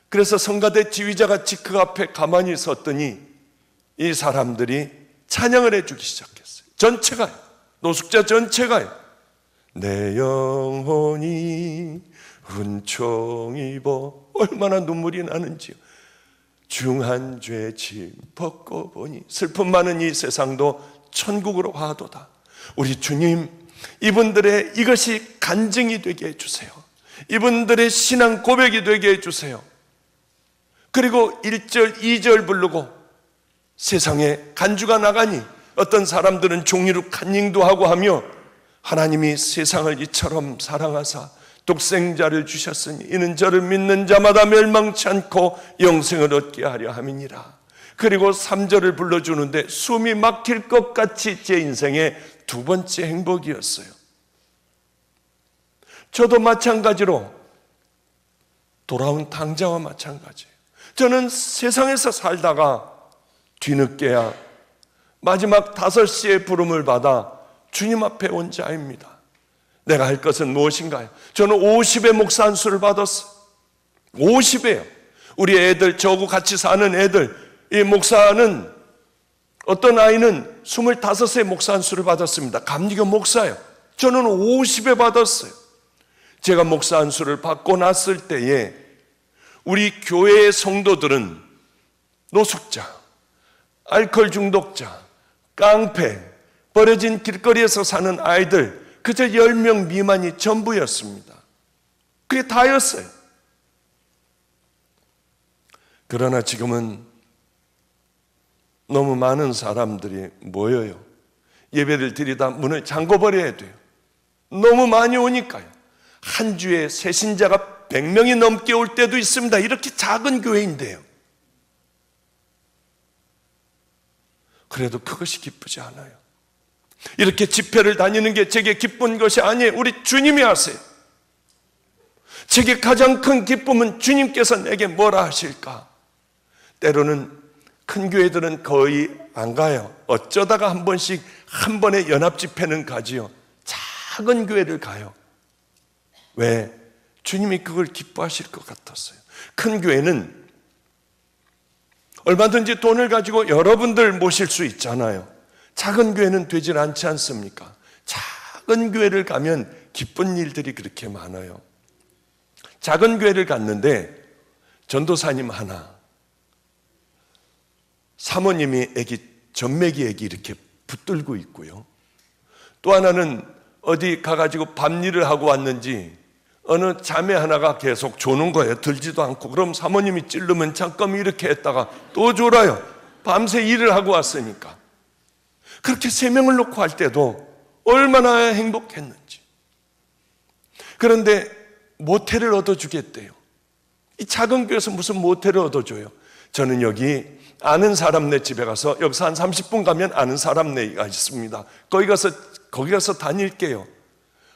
그래서 성가대 지휘자가 그 앞에 가만히 섰더니 이 사람들이 찬양을 해주기 시작했어요. 전체가요. 노숙자 전체가요. 내 영혼이 은총 입어. 얼마나 눈물이 나는지요. 중한 죄 짐 벗고 보니 슬픔 많은 이 세상도 천국으로 가도다. 우리 주님, 이분들의 이것이 간증이 되게 해주세요. 이분들의 신앙 고백이 되게 해주세요. 그리고 1절, 2절 부르고 세상에 간주가 나가니 어떤 사람들은 종이로 간증도 하고 하며 하나님이 세상을 이처럼 사랑하사 독생자를 주셨으니 이는 저를 믿는 자마다 멸망치 않고 영생을 얻게 하려 함이니라. 그리고 3절을 불러주는데 숨이 막힐 것 같이 제 인생의 두 번째 행복이었어요. 저도 마찬가지로 돌아온 탕자와 마찬가지예요. 저는 세상에서 살다가 뒤늦게야 마지막 5시에 부름을 받아 주님 앞에 온 자입니다. 내가 할 것은 무엇인가요? 저는 50의 목사 안수를 받았어요. 50이에요. 우리 애들, 저하고 같이 사는 애들, 이 목사는 어떤 아이는 25세 목사 안수를 받았습니다. 감리교 목사예요. 저는 50에 받았어요. 제가 목사 안수를 받고 났을 때에 우리 교회의 성도들은 노숙자, 알코올 중독자, 깡패, 버려진 길거리에서 사는 아이들 그저 10명 미만이 전부였습니다. 그게 다였어요. 그러나 지금은 너무 많은 사람들이 모여요. 예배를 드리다 문을 잠궈버려야 돼요. 너무 많이 오니까요. 한 주에 새신자가 100명이 넘게 올 때도 있습니다. 이렇게 작은 교회인데요. 그래도 그것이 기쁘지 않아요. 이렇게 집회를 다니는 게 제게 기쁜 것이 아니에요. 우리 주님이 하세요. 제게 가장 큰 기쁨은 주님께서 내게 뭐라 하실까? 때로는 큰 교회들은 거의 안 가요. 어쩌다가 한 번씩 한 번에 연합 집회는 가지요. 작은 교회를 가요. 왜? 주님이 그걸 기뻐하실 것 같았어요. 큰 교회는 얼마든지 돈을 가지고 여러분들 모실 수 있잖아요. 작은 교회는 되질 않지 않습니까? 작은 교회를 가면 기쁜 일들이 그렇게 많아요. 작은 교회를 갔는데 전도사님 하나, 사모님이 전매기 애기 이렇게 붙들고 있고요. 또 하나는 어디 가가지고 밤일을 하고 왔는지 어느 자매 하나가 계속 조는 거예요. 들지도 않고. 그럼 사모님이 찌르면 잠깐 이렇게 했다가 또 졸아요. 밤새 일을 하고 왔으니까. 그렇게 3명을 놓고 할 때도 얼마나 행복했는지. 그런데 모텔을 얻어주겠대요. 이 작은 교회에서 무슨 모텔을 얻어줘요? 저는 여기 아는 사람네 집에 가서, 여기서 한 30분 가면 아는 사람네가 있습니다. 거기 가서 다닐게요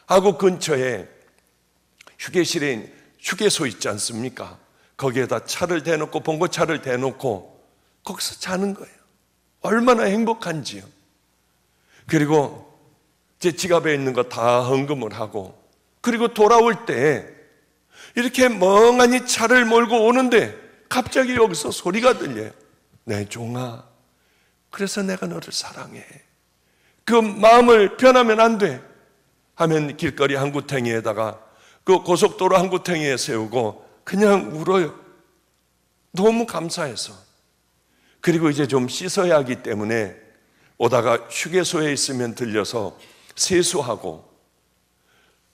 하고 근처에 휴게실에 휴게소 있지 않습니까? 거기에다 차를 대놓고, 봉고차를 대놓고 거기서 자는 거예요. 얼마나 행복한지요. 그리고 제 지갑에 있는 거 다 헌금을 하고, 그리고 돌아올 때 이렇게 멍하니 차를 몰고 오는데 갑자기 여기서 소리가 들려요. 내 종아, 그래서 내가 너를 사랑해. 그 마음을 변하면 안 돼 하면 길거리 한 구탱이에다가, 그 고속도로 한 구탱이에 세우고 그냥 울어요. 너무 감사해서. 그리고 이제 좀 씻어야 하기 때문에 오다가 휴게소에 있으면 들려서 세수하고,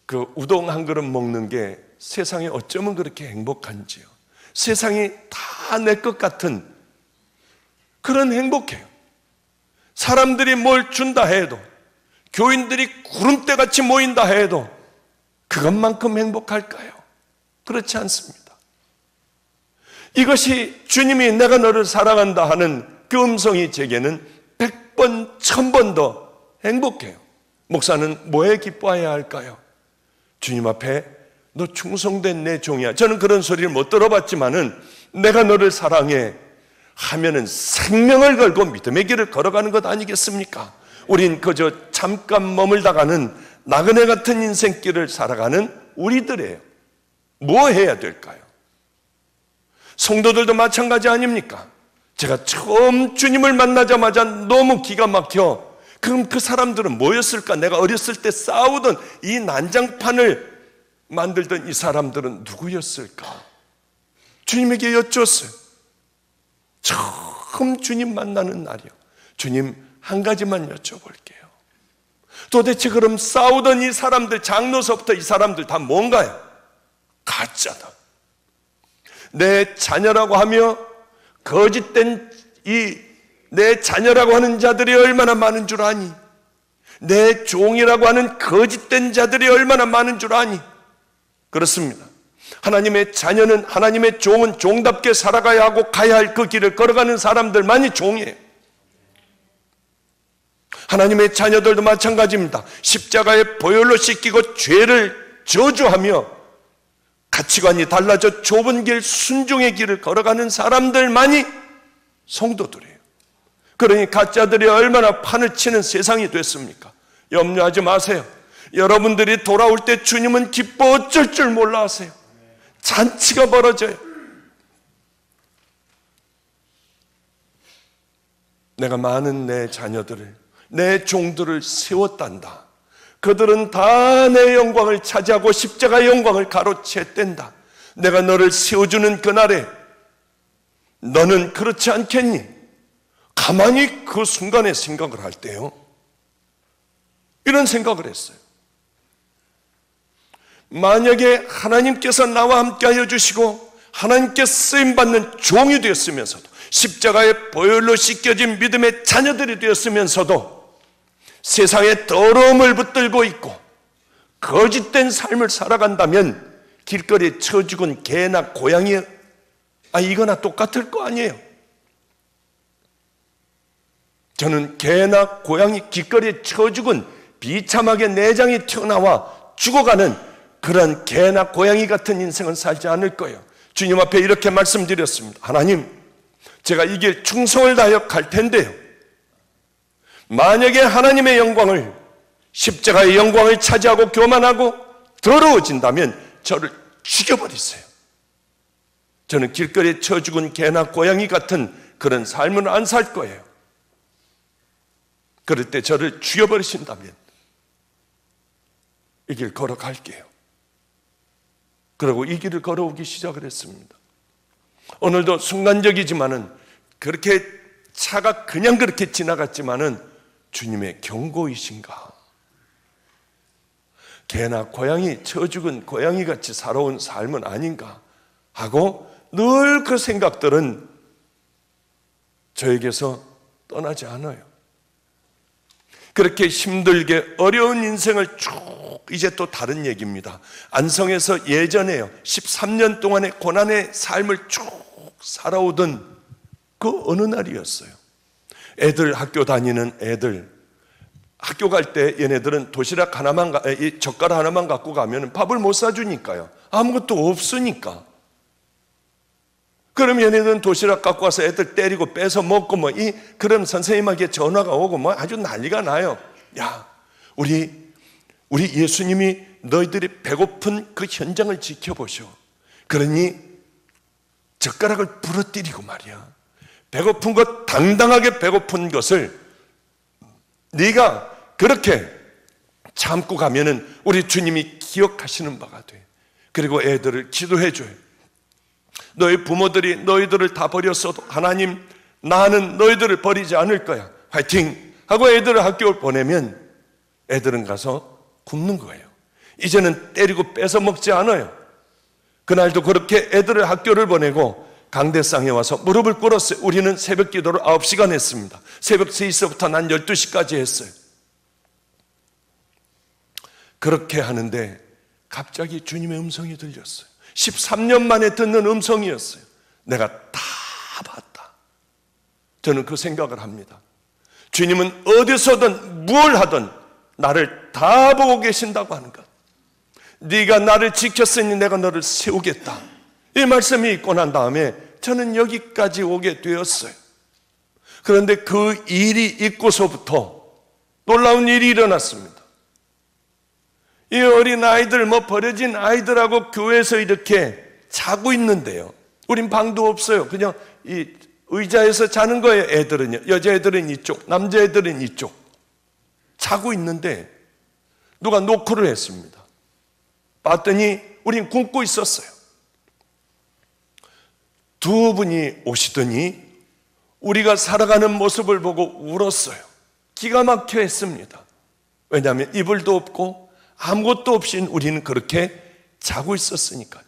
그 우동 한 그릇 먹는 게 세상에 어쩌면 그렇게 행복한지요. 세상이 다 내 것 같은 그런 행복해요. 사람들이 뭘 준다 해도, 교인들이 구름대같이 모인다 해도 그것만큼 행복할까요? 그렇지 않습니다. 이것이 주님이 내가 너를 사랑한다 하는 그 음성이 제게는 100번, 1000번 더 행복해요. 목사는 뭐에 기뻐해야 할까요? 주님 앞에 너 충성된 내 종이야. 저는 그런 소리를 못 들어봤지만은 내가 너를 사랑해 하면은 생명을 걸고 믿음의 길을 걸어가는 것 아니겠습니까? 우린 그저 잠깐 머물다가는 나그네 같은 인생길을 살아가는 우리들이에요. 뭐 해야 될까요? 성도들도 마찬가지 아닙니까? 제가 처음 주님을 만나자마자 너무 기가 막혀. 그럼 그 사람들은 뭐였을까? 내가 어렸을 때 싸우던 이 난장판을 만들던 이 사람들은 누구였을까? 주님에게 여쭈었어요. 처음 주님 만나는 날이요. 주님, 한 가지만 여쭤볼게요. 도대체 그럼 싸우던 이 사람들, 장로서부터 이 사람들 다 뭔가요? 가짜다. 내 자녀라고 하며 거짓된 내 자녀라고 하는 자들이 얼마나 많은 줄 아니? 내 종이라고 하는 거짓된 자들이 얼마나 많은 줄 아니? 그렇습니다. 하나님의 자녀는, 하나님의 종은 종답게 살아가야 하고 가야 할 그 길을 걸어가는 사람들만이 종이에요. 하나님의 자녀들도 마찬가지입니다. 십자가에 보혈로 씻기고 죄를 저주하며 가치관이 달라져 좁은 길, 순종의 길을 걸어가는 사람들만이 성도들이에요. 그러니 가짜들이 얼마나 판을 치는 세상이 됐습니까? 염려하지 마세요. 여러분들이 돌아올 때 주님은 기뻐 어쩔 줄 몰라 하세요. 잔치가 벌어져요. 내가 많은 내 자녀들을, 내 종들을 세웠단다. 그들은 다 내 영광을 차지하고 십자가의 영광을 가로챘댄다. 내가 너를 세워주는 그날에 너는 그렇지 않겠니? 가만히 그 순간에 생각을 할 때요, 이런 생각을 했어요. 만약에 하나님께서 나와 함께 하여 주시고 하나님께 쓰임받는 종이 되었으면서도, 십자가의 보혈로 씻겨진 믿음의 자녀들이 되었으면서도 세상에 더러움을 붙들고 있고 거짓된 삶을 살아간다면 길거리에 처 죽은 개나 고양이, 이거나 똑같을 거 아니에요. 저는 개나 고양이 길거리에 쳐 죽은 비참하게 내장이 튀어나와 죽어가는 그런 개나 고양이 같은 인생을 살지 않을 거예요. 주님 앞에 이렇게 말씀드렸습니다. 하나님, 제가 이 길 충성을 다하여 갈 텐데요, 만약에 하나님의 영광을, 십자가의 영광을 차지하고 교만하고 더러워진다면 저를 죽여버리세요. 저는 길거리에 쳐 죽은 개나 고양이 같은 그런 삶은 안 살 거예요. 그럴 때 저를 죽여버리신다면 이 길 걸어갈게요. 그리고 이 길을 걸어오기 시작을 했습니다. 오늘도 순간적이지만은, 그렇게 차가 그냥 그렇게 지나갔지만은 주님의 경고이신가? 개나 고양이, 쳐 죽은 고양이같이 살아온 삶은 아닌가 하고 늘 그 생각들은 저에게서 떠나지 않아요. 그렇게 힘들게 어려운 인생을 쭉, 이제 또 다른 얘기입니다. 안성에서 예전에요, 13년 동안의 고난의 삶을 쭉 살아오던 그 어느 날이었어요. 애들 학교 다니는 애들, 학교 갈 때 얘네들은 도시락 하나만, 젓가락 하나만 갖고 가면 밥을 못 사주니까요. 아무것도 없으니까. 그럼 얘네들은 도시락 갖고 와서 애들 때리고 뺏어 먹고 그럼 선생님에게 전화가 오고 아주 난리가 나요. 야, 우리 예수님이 너희들이 배고픈 그 현장을 지켜보셔. 그러니 젓가락을 부러뜨리고 말이야, 배고픈 것, 당당하게 배고픈 것을 네가 그렇게 참고 가면은 우리 주님이 기억하시는 바가 돼. 그리고 애들을 기도해 줘요. 너희 부모들이 너희들을 다 버렸어도 하나님, 나는 너희들을 버리지 않을 거야, 화이팅 하고 애들을 학교를 보내면 애들은 가서 굶는 거예요. 이제는 때리고 뺏어 먹지 않아요. 그날도 그렇게 애들을 학교를 보내고 강대상에 와서 무릎을 꿇었어요. 우리는 새벽 기도를 9시간 했습니다. 새벽 3시부터 난 12시까지 했어요. 그렇게 하는데 갑자기 주님의 음성이 들렸어요. 13년 만에 듣는 음성이었어요. 내가 다 봤다. 저는 그 생각을 합니다. 주님은 어디서든 뭘 하든 나를 다 보고 계신다고 하는 것. 네가 나를 지켰으니 내가 너를 세우겠다. 이 말씀이 있고 난 다음에 저는 여기까지 오게 되었어요. 그런데 그 일이 있고서부터 놀라운 일이 일어났습니다. 이 어린 아이들, 버려진 아이들하고 교회에서 이렇게 자고 있는데요, 우린 방도 없어요. 그냥 이 의자에서 자는 거예요. 애들은요, 여자애들은 이쪽, 남자애들은 이쪽 자고 있는데 누가 노크를 했습니다. 봤더니 우린 굶고 있었어요. 두 분이 오시더니 우리가 살아가는 모습을 보고 울었어요. 기가 막혀 했습니다. 왜냐하면 이불도 없고 아무것도 없이 우리는 그렇게 자고 있었으니까.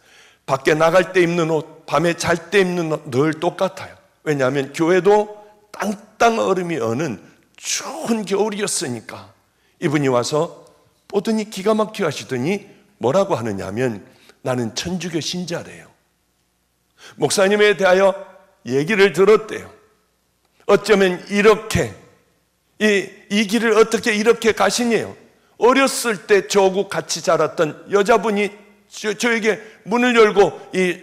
밖에 나갈 때 입는 옷, 밤에 잘 때 입는 옷 늘 똑같아요. 왜냐하면 교회도 땅땅 얼음이 어는 추운 겨울이었으니까. 이분이 와서 보더니 기가 막혀 하시더니 뭐라고 하느냐 하면, 나는 천주교 신자래요. 목사님에 대하여 얘기를 들었대요. 어쩌면 이렇게 이 길을 어떻게 이렇게 가시냐요. 어렸을 때 저하고 같이 자랐던 여자분이 저에게 문을 열고 이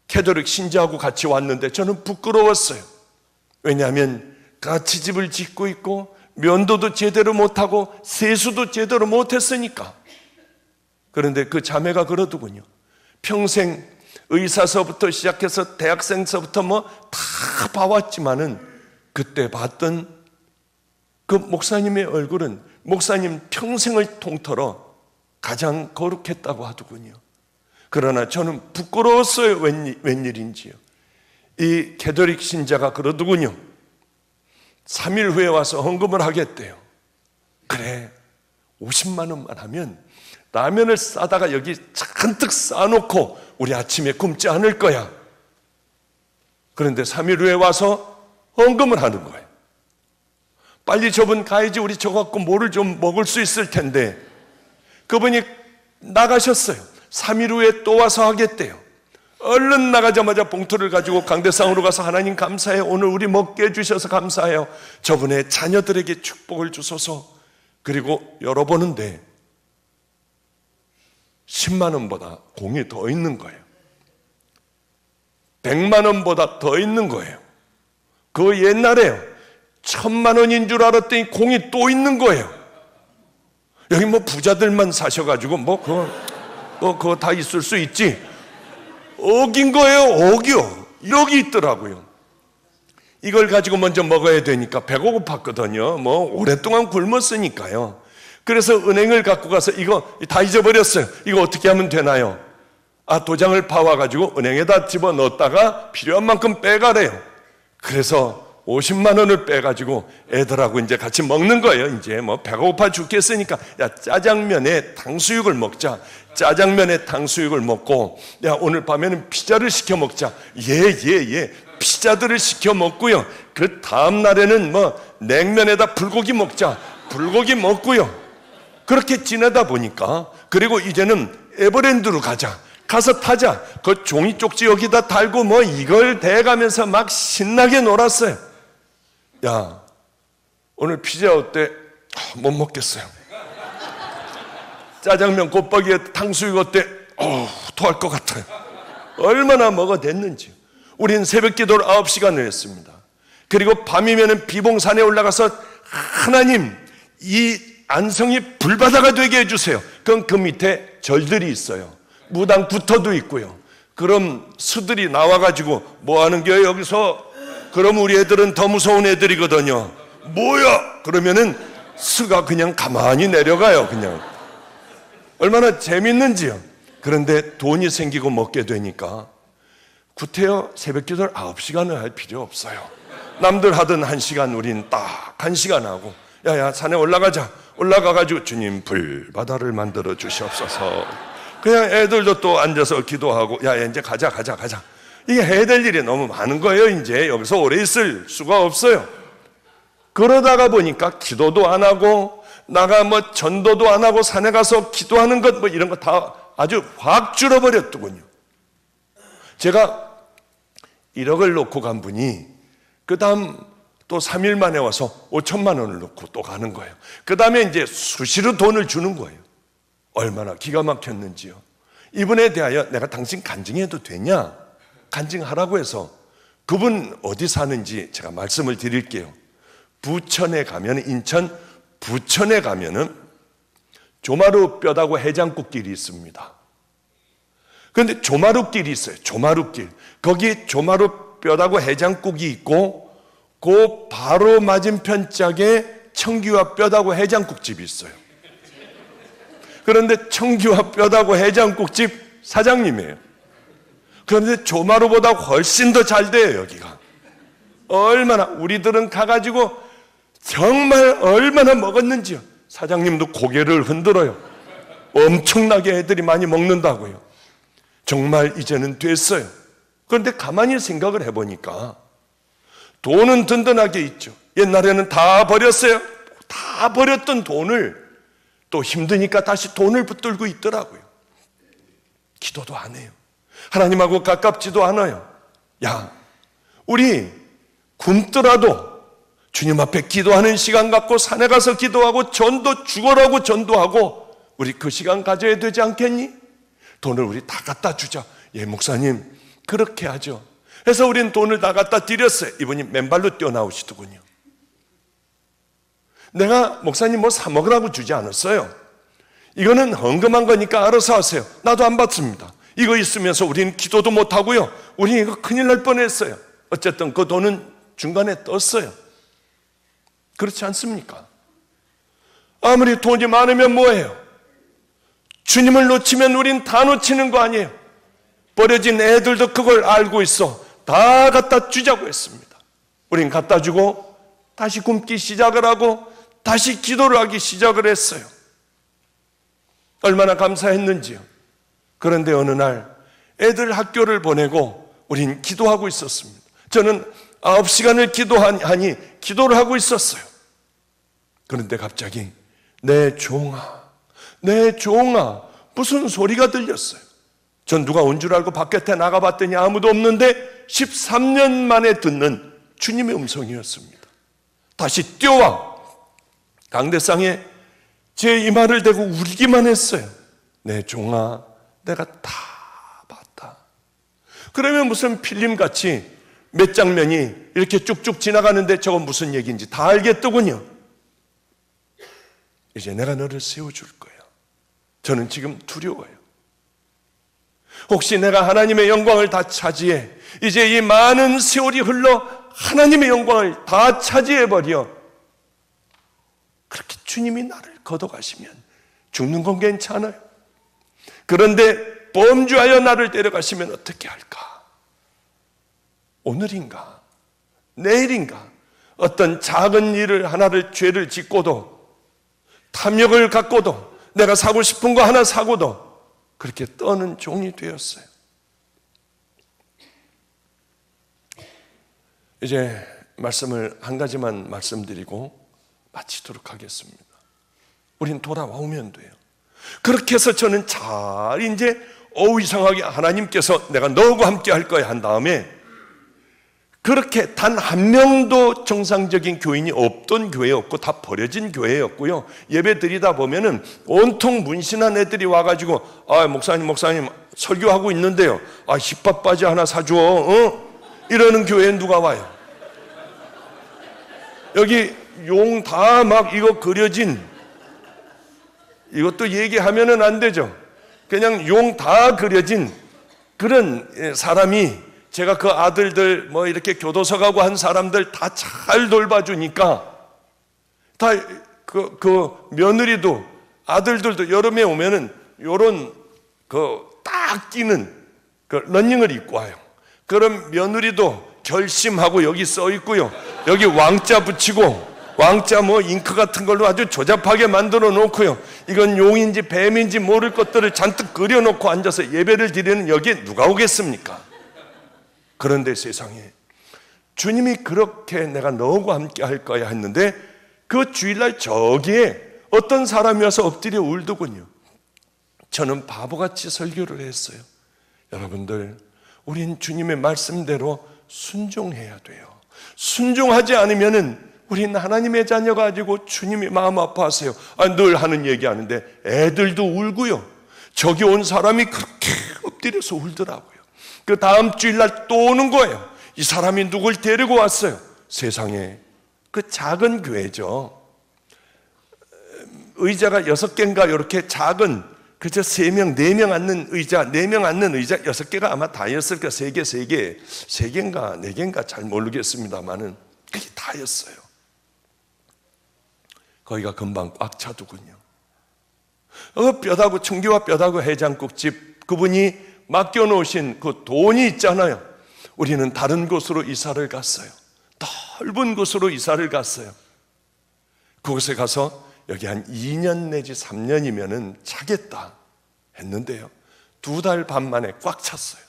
캐톨릭 신자하고 같이 왔는데 저는 부끄러웠어요. 왜냐하면 같이 집을 짓고 있고 면도도 제대로 못하고 세수도 제대로 못했으니까. 그런데 그 자매가 그러더군요. 평생 의사서부터 시작해서 대학생서부터 다 봐왔지만은 그때 봤던 그 목사님의 얼굴은 목사님 평생을 통틀어 가장 거룩했다고 하더군요. 그러나 저는 부끄러웠어요. 웬일인지요. 이 캐톨릭 신자가 그러더군요. 3일 후에 와서 헌금을 하겠대요. 그래, 50만 원만 하면 라면을 싸다가 여기 잔뜩 싸놓고 우리 아침에 굶지 않을 거야. 그런데 3일 후에 와서 헌금을 하는 거예요. 빨리 저분 가야지, 우리 저 갖고 뭐를 좀 먹을 수 있을 텐데. 그분이 나가셨어요. 3일 후에 또 와서 하겠대요. 얼른 나가자마자 봉투를 가지고 강대상으로 가서 하나님 감사해요. 오늘 우리 먹게 해주셔서 감사해요. 저분의 자녀들에게 축복을 주소서. 그리고 열어보는데 10만 원보다 공이 더 있는 거예요. 100만 원보다 더 있는 거예요. 그 옛날에요. 1000만 원인 줄 알았더니 공이 또 있는 거예요. 여기 뭐 부자들만 사셔가지고 그거 다 있을 수 있지. 억인 거예요. 억이요. 여기 있더라고요. 이걸 가지고 먼저 먹어야 되니까 배가 고팠거든요. 뭐 오랫동안 굶었으니까요. 그래서 은행을 갖고 가서 이거 다 잊어버렸어요. 이거 어떻게 하면 되나요? 도장을 파와가지고 은행에다 집어넣었다가 필요한 만큼 빼가래요. 그래서 50만 원을 빼가지고 애들하고 이제 같이 먹는 거예요. 이제 뭐 배가 고파 죽겠으니까 야, 짜장면에 탕수육을 먹자. 짜장면에 탕수육을 먹고 야, 오늘 밤에는 피자를 시켜 먹자. 예. 피자들을 시켜 먹고요. 그 다음 날에는 뭐 냉면에다 불고기 먹자. 불고기 먹고요. 그렇게 지내다 보니까 그리고 이제는 에버랜드로 가서 타자. 그 종이 쪽지 여기다 달고 뭐 이걸 대가면서 막 신나게 놀았어요. 야, 오늘 피자 어때? 못 먹겠어요. 짜장면 곱박이에 탕수육 어때? 토할 것 같아요. 얼마나 먹어댔는지. 우린 새벽 기도를 9시간을 했습니다. 그리고 밤이면 비봉산에 올라가서 하나님 이 안성이 불바다가 되게 해주세요. 그럼 그 밑에 절들이 있어요. 무당 부터도 있고요. 그럼 수들이 나와가지고 뭐 하는 게 여기서? 그럼 우리 애들은 더 무서운 애들이거든요. 뭐야? 그러면은 수가 그냥 가만히 내려가요. 그냥. 얼마나 재밌는지요. 그런데 돈이 생기고 먹게 되니까 구태여 새벽 기도를 9시간을 할 필요 없어요. 남들 하던 1시간 우린 딱 1시간 하고 야야 산에 올라가가지고 주님 불바다를 만들어 주시옵소서. 그냥 애들도 또 앉아서 기도하고 야 이제 가자. 이게 해야 될 일이 너무 많은 거예요. 이제 여기서 오래 있을 수가 없어요. 그러다가 보니까 기도도 안 하고 나가 뭐 전도도 안 하고 산에 가서 기도하는 것 뭐 이런 거 다 아주 확 줄어버렸더군요. 제가 1억을 놓고 간 분이 그 다음 또 3일 만에 와서 5천만 원을 놓고 또 가는 거예요. 그 다음에 이제 수시로 돈을 주는 거예요. 얼마나 기가 막혔는지요. 이분에 대하여 내가 당신 간증해도 되냐? 간증하라고 해서 그분 어디 사는지 제가 말씀을 드릴게요. 부천에 가면 인천 부천에 가면은 조마루 뼈다구 해장국길이 있습니다. 그런데 조마루길이 있어요. 조마루길. 거기 조마루 뼈다구 해장국이 있고 그 바로 맞은편 짝에 청기와 뼈다구 해장국집이 있어요. 그런데 청기와 뼈다구 해장국집 사장님이에요. 그런데 조마루보다 훨씬 더 잘 돼요, 여기가. 얼마나, 우리들은 가가지고 정말 얼마나 먹었는지요. 사장님도 고개를 흔들어요. 엄청나게 애들이 많이 먹는다고요. 정말 이제는 됐어요. 그런데 가만히 생각을 해보니까 돈은 든든하게 있죠. 옛날에는 다 버렸어요. 다 버렸던 돈을 또 힘드니까 다시 돈을 붙들고 있더라고요. 기도도 안 해요. 하나님하고 가깝지도 않아요. 야, 우리 굶더라도 주님 앞에 기도하는 시간 갖고 산에 가서 기도하고 죽어라고 전도하고 우리 그 시간 가져야 되지 않겠니? 돈을 우리 다 갖다 주자. 예, 목사님 그렇게 하죠. 그래서 우린 돈을 다 갖다 드렸어요. 이분이 맨발로 뛰어나오시더군요. 내가 목사님 뭐 사 먹으라고 주지 않았어요. 이거는 헌금한 거니까 알아서 하세요. 나도 안 받습니다. 이거 있으면서 우리는 기도도 못하고요. 우리는 이거 큰일 날 뻔했어요. 어쨌든 그 돈은 중간에 떴어요. 그렇지 않습니까? 아무리 돈이 많으면 뭐예요? 주님을 놓치면 우린 다 놓치는 거 아니에요. 버려진 애들도 그걸 알고 있어. 다 갖다 주자고 했습니다. 우린 갖다 주고 다시 굶기 시작을 하고 다시 기도를 하기 시작을 했어요. 얼마나 감사했는지요. 그런데 어느 날 애들 학교를 보내고 우린 기도하고 있었습니다. 저는 9시간을 기도하니 기도를 하고 있었어요. 그런데 갑자기 내 종아 무슨 소리가 들렸어요. 전 누가 온 줄 알고 바깥에 나가봤더니 아무도 없는데 13년 만에 듣는 주님의 음성이었습니다. 다시 뛰어와 강대상에 제 이마를 대고 울기만 했어요. 내 종아, 내가 다 봤다. 그러면 무슨 필름같이 몇 장면이 이렇게 쭉쭉 지나가는데 저건 무슨 얘기인지 다 알겠더군요. 이제 내가 너를 세워줄 거야. 저는 지금 두려워요. 혹시 내가 하나님의 영광을 다 차지해, 이제 이 많은 세월이 흘러 하나님의 영광을 다 차지해버려, 그렇게 주님이 나를 걷어가시면 죽는 건 괜찮아요. 그런데 범죄하여 나를 데려가시면 어떻게 할까? 오늘인가 내일인가 어떤 작은 일을 하나를 죄를 짓고도, 탐욕을 갖고도, 내가 사고 싶은 거 하나 사고도 그렇게 떠는 종이 되었어요. 이제 말씀을 한 가지만 말씀드리고 마치도록 하겠습니다. 우린 돌아오면 돼요. 그렇게 해서 저는 잘 이제 이상하게 하나님께서 내가 너하고 함께 할 거야 한 다음에, 그렇게 단 한 명도 정상적인 교인이 없던 교회였고 다 버려진 교회였고요. 예배 드리다 보면은 온통 문신한 애들이 와가지고, 목사님 설교하고 있는데요, 힙합 바지 하나 사줘, 이러는 교회에 누가 와요? 여기 용 다 막 이거 그려진, 이것도 얘기하면은 안 되죠. 그냥 용 다 그려진 그런 사람이, 제가 그 아들들 뭐 이렇게 교도소 가고 한 사람들 다 잘 돌봐주니까, 다 그 며느리도 아들들도 여름에 오면은 요런 그 딱 끼는 그 러닝을 입고 와요. 그럼 며느리도 결심하고 여기 써 있고요, 여기 왕자 붙이고, 왕자 뭐 잉크 같은 걸로 아주 조잡하게 만들어 놓고요, 이건 용인지 뱀인지 모를 것들을 잔뜩 그려놓고 앉아서 예배를 드리는 여기에 누가 오겠습니까? 그런데 세상에 주님이 그렇게 내가 너하고 함께 할 거야 했는데, 그 주일날 저기에 어떤 사람이 와서 엎드려 울더군요. 저는 바보같이 설교를 했어요. 여러분들, 우린 주님의 말씀대로 순종해야 돼요. 순종하지 않으면은 우린 하나님의 자녀 가지고 주님이 마음 아파하세요. 늘 하는 얘기 하는데 애들도 울고요, 저기 온 사람이 그렇게 엎드려서 울더라고요. 그 다음 주일날 또 오는 거예요. 이 사람이 누굴 데리고 왔어요. 세상에 그 작은 교회죠. 의자가 6개인가 이렇게 작은, 그저 3명, 4명 앉는 의자, 4명 앉는 의자 6개가 아마 다였을까? 3개인가 4개인가 잘 모르겠습니다만은 그게 다였어요. 거기가 금방 꽉 차더군요. 뼈다구, 청기와 뼈다구 해장국집, 그분이 맡겨놓으신 그 돈이 있잖아요. 우리는 다른 곳으로 이사를 갔어요. 넓은 곳으로 이사를 갔어요. 그곳에 가서 여기 한 2년 내지 3년이면은 차겠다 했는데요, 2달 반 만에 꽉 찼어요.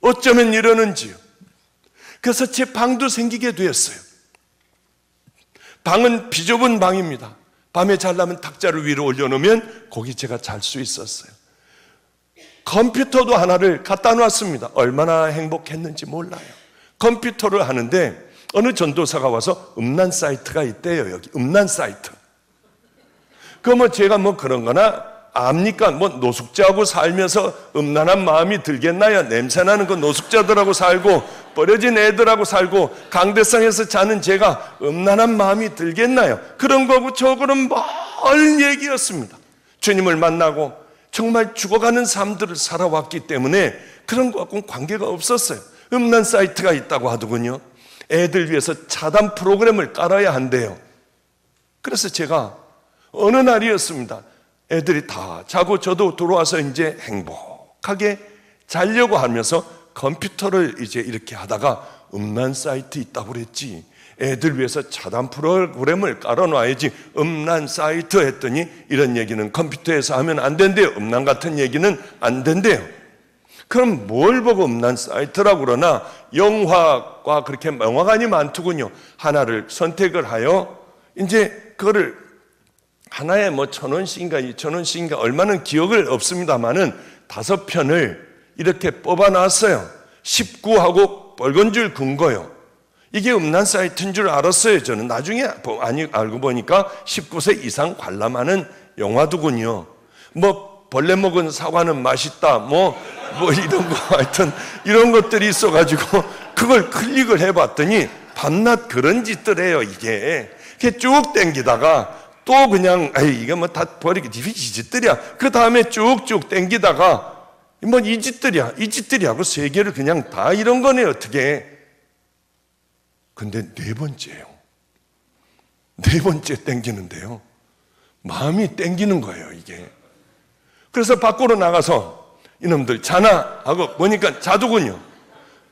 어쩌면 이러는지요. 그래서 제 방도 생기게 되었어요. 방은 비좁은 방입니다. 밤에 자려면 탁자를 위로 올려놓으면 거기 제가 잘 수 있었어요. 컴퓨터도 하나를 갖다 놨습니다. 얼마나 행복했는지 몰라요. 컴퓨터를 하는데 어느 전도사가 와서 음란 사이트가 있대요. 여기 음란 사이트. 뭐 제가 뭐 그런 거나 압니까? 뭐 노숙자하고 살면서 음란한 마음이 들겠나요? 냄새나는 그 노숙자들하고 살고 버려진 애들하고 살고 강대상에서 자는 제가 음란한 마음이 들겠나요? 그런 거고 저거는 멀 얘기였습니다. 주님을 만나고 정말 죽어가는 삶들을 살아왔기 때문에 그런 것하고는 관계가 없었어요. 음란 사이트가 있다고 하더군요. 애들 위해서 차단 프로그램을 깔아야 한대요. 그래서 제가 어느 날이었습니다. 애들이 다 자고 저도 들어와서 이제 행복하게 자려고 하면서 컴퓨터를 이제 이렇게 하다가 음란 사이트 있다고 그랬지, 애들 위해서 차단 프로그램을 깔아놔야지 음란 사이트 했더니 이런 얘기는 컴퓨터에서 하면 안 된대요. 음란 같은 얘기는 안 된대요. 그럼 뭘 보고 음란 사이트라고 그러나, 영화가 그렇게 영화관이 많더군요. 하나를 선택을 하여 이제 그거를 하나에 뭐 1,000원씩인가 2,000원씩인가 얼마는 기억을 없습니다만은 5편을 이렇게 뽑아놨어요. 19하고 빨간 줄 긋은 거요. 이게 음란 사이트인 줄 알았어요. 저는 나중에 알고 보니까 19세 이상 관람하는 영화더군요. 뭐 벌레 먹은 사과는 맛있다, 뭐 이런 거 하여튼 이런 것들이 있어가지고 그걸 클릭을 해봤더니 밤낮 그런 짓들 해요. 이게 쭉 땡기다가 또 그냥 이게 뭐 다 버리기 이 짓들이야. 그 다음에 쭉쭉 땡기다가 뭐 이 짓들이야 하고 세 개를 그냥 다 이런 거네. 어떻게. 근데 네 번째 땡기는데요, 마음이 땡기는 거예요 이게. 그래서 밖으로 나가서 이놈들 자나 하고 보니까 자두군요.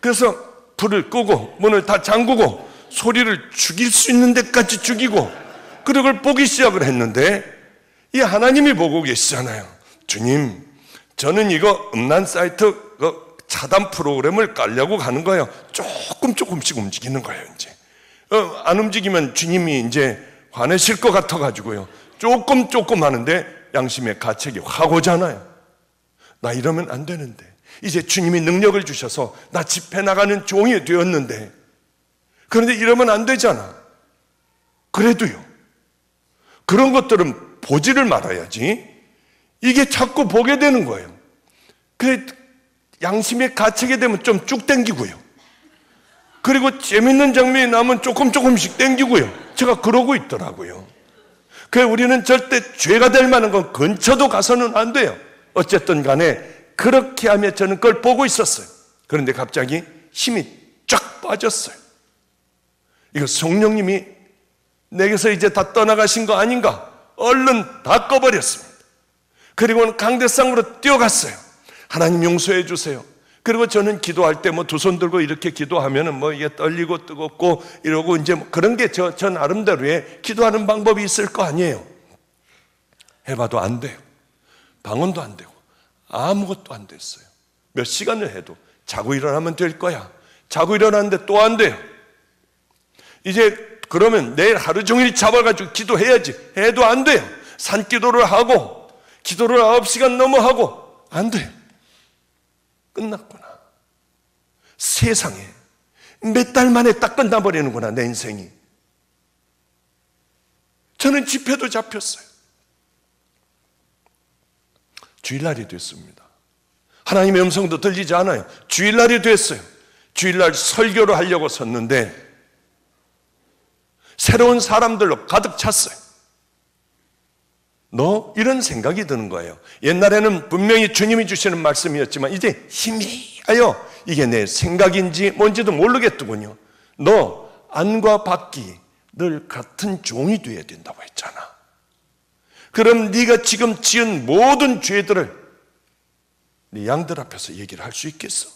그래서 불을 끄고 문을 다 잠그고 소리를 죽일 수 있는 데까지 죽이고 그걸 보기 시작을 했는데, 이 하나님이 보고 계시잖아요. 주님, 저는 이거 음란 사이트 차단 프로그램을 깔려고 가는 거예요. 조금씩 움직이는 거예요. 이제 안 움직이면 주님이 이제 화내실 것 같아가지고요. 조금 하는데 양심의 가책이 확 오잖아요. 나 이러면 안 되는데, 이제 주님이 능력을 주셔서 나 집회 나가는 종이 되었는데, 그런데 이러면 안 되잖아. 그래도요, 그런 것들은 보지를 말아야지. 이게 자꾸 보게 되는 거예요. 그 양심의 가책이 되면 좀 쭉 당기고요. 그리고 재밌는 장면이 나면 조금씩 당기고요. 제가 그러고 있더라고요. 그래서 우리는 절대 죄가 될 만한 건 근처도 가서는 안 돼요. 어쨌든 간에 그렇게 하며 저는 그걸 보고 있었어요. 그런데 갑자기 힘이 쫙 빠졌어요. 이거 성령님이 내게서 이제 다 떠나가신 거 아닌가? 얼른 다 꺼버렸습니다. 그리고는 강대상으로 뛰어갔어요. 하나님 용서해 주세요. 그리고 저는 기도할 때 두 손 들고 이렇게 기도하면은 이게 떨리고 뜨겁고 이러고 이제 그런 게 저 나름대로의 기도하는 방법이 있을 거 아니에요. 해봐도 안 돼요. 방언도 안 되고 아무것도 안 됐어요. 몇 시간을 해도 자고 일어나면 될 거야. 자고 일어났는데 또 안 돼요. 이제 그러면 내일 하루 종일 잡아가지고 기도해야지 해도 안 돼요. 산기도를 하고 기도를 9시간 넘어 하고 안 돼요. 끝났구나. 세상에 몇 달 만에 딱 끝나버리는구나, 내 인생이. 저는 집회도 잡혔어요. 주일날이 됐습니다. 하나님의 음성도 들리지 않아요. 주일날이 됐어요. 주일날 설교를 하려고 섰는데 새로운 사람들로 가득 찼어요. 이런 생각이 드는 거예요. 옛날에는 분명히 주님이 주시는 말씀이었지만 이제 희미하여 이게 내 생각인지 뭔지도 모르겠더군요. 너 안과 밖이 늘 같은 종이 되어야 된다고 했잖아. 그럼 네가 지금 지은 모든 죄들을 네 양들 앞에서 얘기를 할 수 있겠어?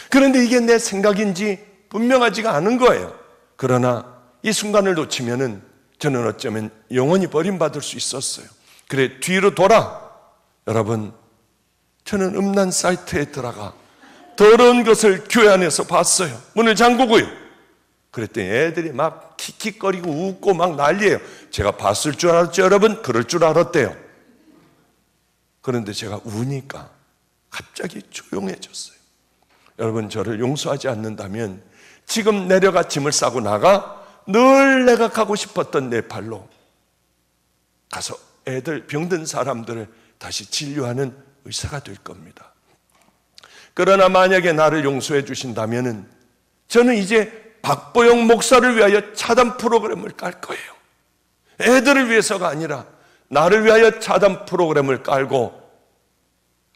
그런데 이게 내 생각인지 분명하지가 않은 거예요. 그러나 이 순간을 놓치면은 저는 어쩌면 영원히 버림받을 수 있었어요. 그래, 뒤로 돌아. 여러분, 저는 음란 사이트에 들어가 더러운 것을 교회 안에서 봤어요. 문을 잠그고요. 그랬더니 애들이 막 킥킥거리고 웃고 막 난리예요. 제가 봤을 줄 알았죠, 여러분? 그럴 줄 알았대요. 그런데 제가 우니까 갑자기 조용해졌어요. 여러분, 저를 용서하지 않는다면 지금 내려가 짐을 싸고 나가 늘 내가 가고 싶었던 네팔로 가서 애들, 병든 사람들을 다시 진료하는 의사가 될 겁니다. 그러나 만약에 나를 용서해 주신다면 저는 이제 박보영 목사를 위하여 차단 프로그램을 깔 거예요. 애들을 위해서가 아니라 나를 위하여 차단 프로그램을 깔고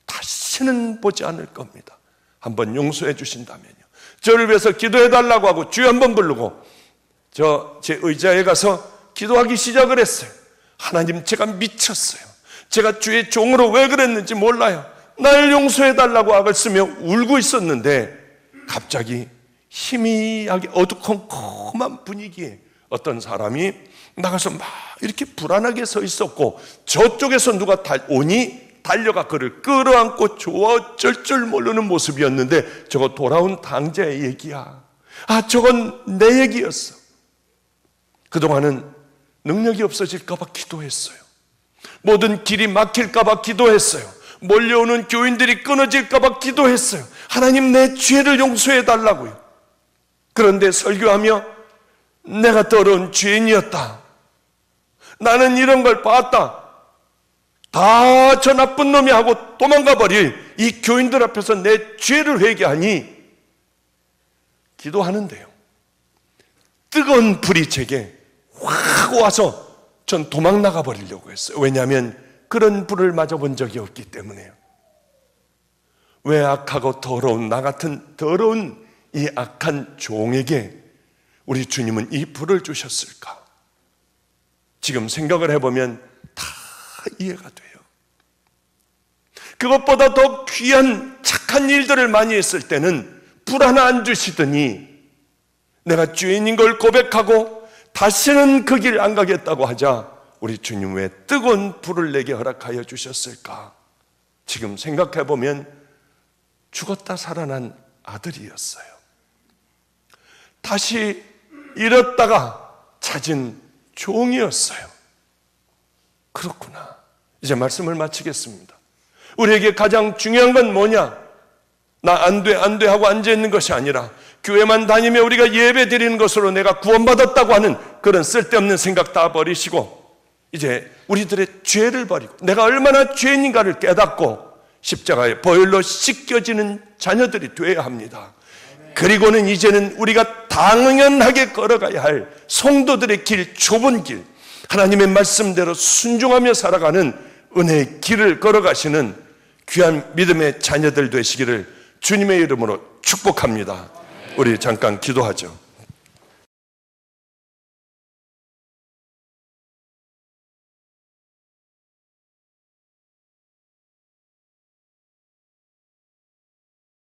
다시는 보지 않을 겁니다. 한번 용서해 주신다면요. 저를 위해서 기도해 달라고 하고 주여 한번 부르고 제 의자에 가서 기도하기 시작을 했어요. 하나님, 제가 미쳤어요. 제가 주의 종으로 왜 그랬는지 몰라요. 날 용서해 달라고 악을 쓰며 울고 있었는데 갑자기 희미하게 어두컴컴한 분위기에 어떤 사람이 나가서 막 이렇게 불안하게 서 있었고 저쪽에서 누가 오니 달려가 그를 끌어안고 좋아 어쩔 줄 모르는 모습이었는데 저거 돌아온 당자의 얘기야. 저건 내 얘기였어. 그동안은 능력이 없어질까 봐 기도했어요. 모든 길이 막힐까 봐 기도했어요. 몰려오는 교인들이 끊어질까봐 기도했어요. 하나님, 내 죄를 용서해 달라고요. 그런데 설교하며 내가 더러운 죄인이었다, 나는 이런 걸 봤다, 다 저 나쁜 놈이 하고 도망가 버릴 이 교인들 앞에서 내 죄를 회개하니 기도하는데요, 뜨거운 불이 제게 확 와서 전 도망 나가 버리려고 했어요. 왜냐하면 그런 불을 맞아본 적이 없기 때문에요. 왜 악하고 더러운 나 같은 더러운 이 악한 종에게 우리 주님은 이 불을 주셨을까? 지금 생각을 해보면 다 이해가 돼요. 그것보다 더 귀한 착한 일들을 많이 했을 때는 불 하나 안 주시더니 내가 죄인인 걸 고백하고 다시는 그 길 안 가겠다고 하자 우리 주님 왜 뜨거운 불을 내게 허락하여 주셨을까? 지금 생각해보면 죽었다 살아난 아들이었어요. 다시 잃었다가 찾은 종이었어요. 그렇구나. 이제 말씀을 마치겠습니다. 우리에게 가장 중요한 건 뭐냐? 나 안 돼 하고 앉아있는 것이 아니라 교회만 다니며 우리가 예배 드리는 것으로 내가 구원받았다고 하는 그런 쓸데없는 생각 다 버리시고 이제 우리들의 죄를 버리고 내가 얼마나 죄인인가를 깨닫고 십자가의 보혈로 씻겨지는 자녀들이 되어야 합니다. 그리고는 이제는 우리가 당연하게 걸어가야 할 성도들의 길, 좁은 길, 하나님의 말씀대로 순종하며 살아가는 은혜의 길을 걸어가시는 귀한 믿음의 자녀들 되시기를 주님의 이름으로 축복합니다. 우리 잠깐 기도하죠.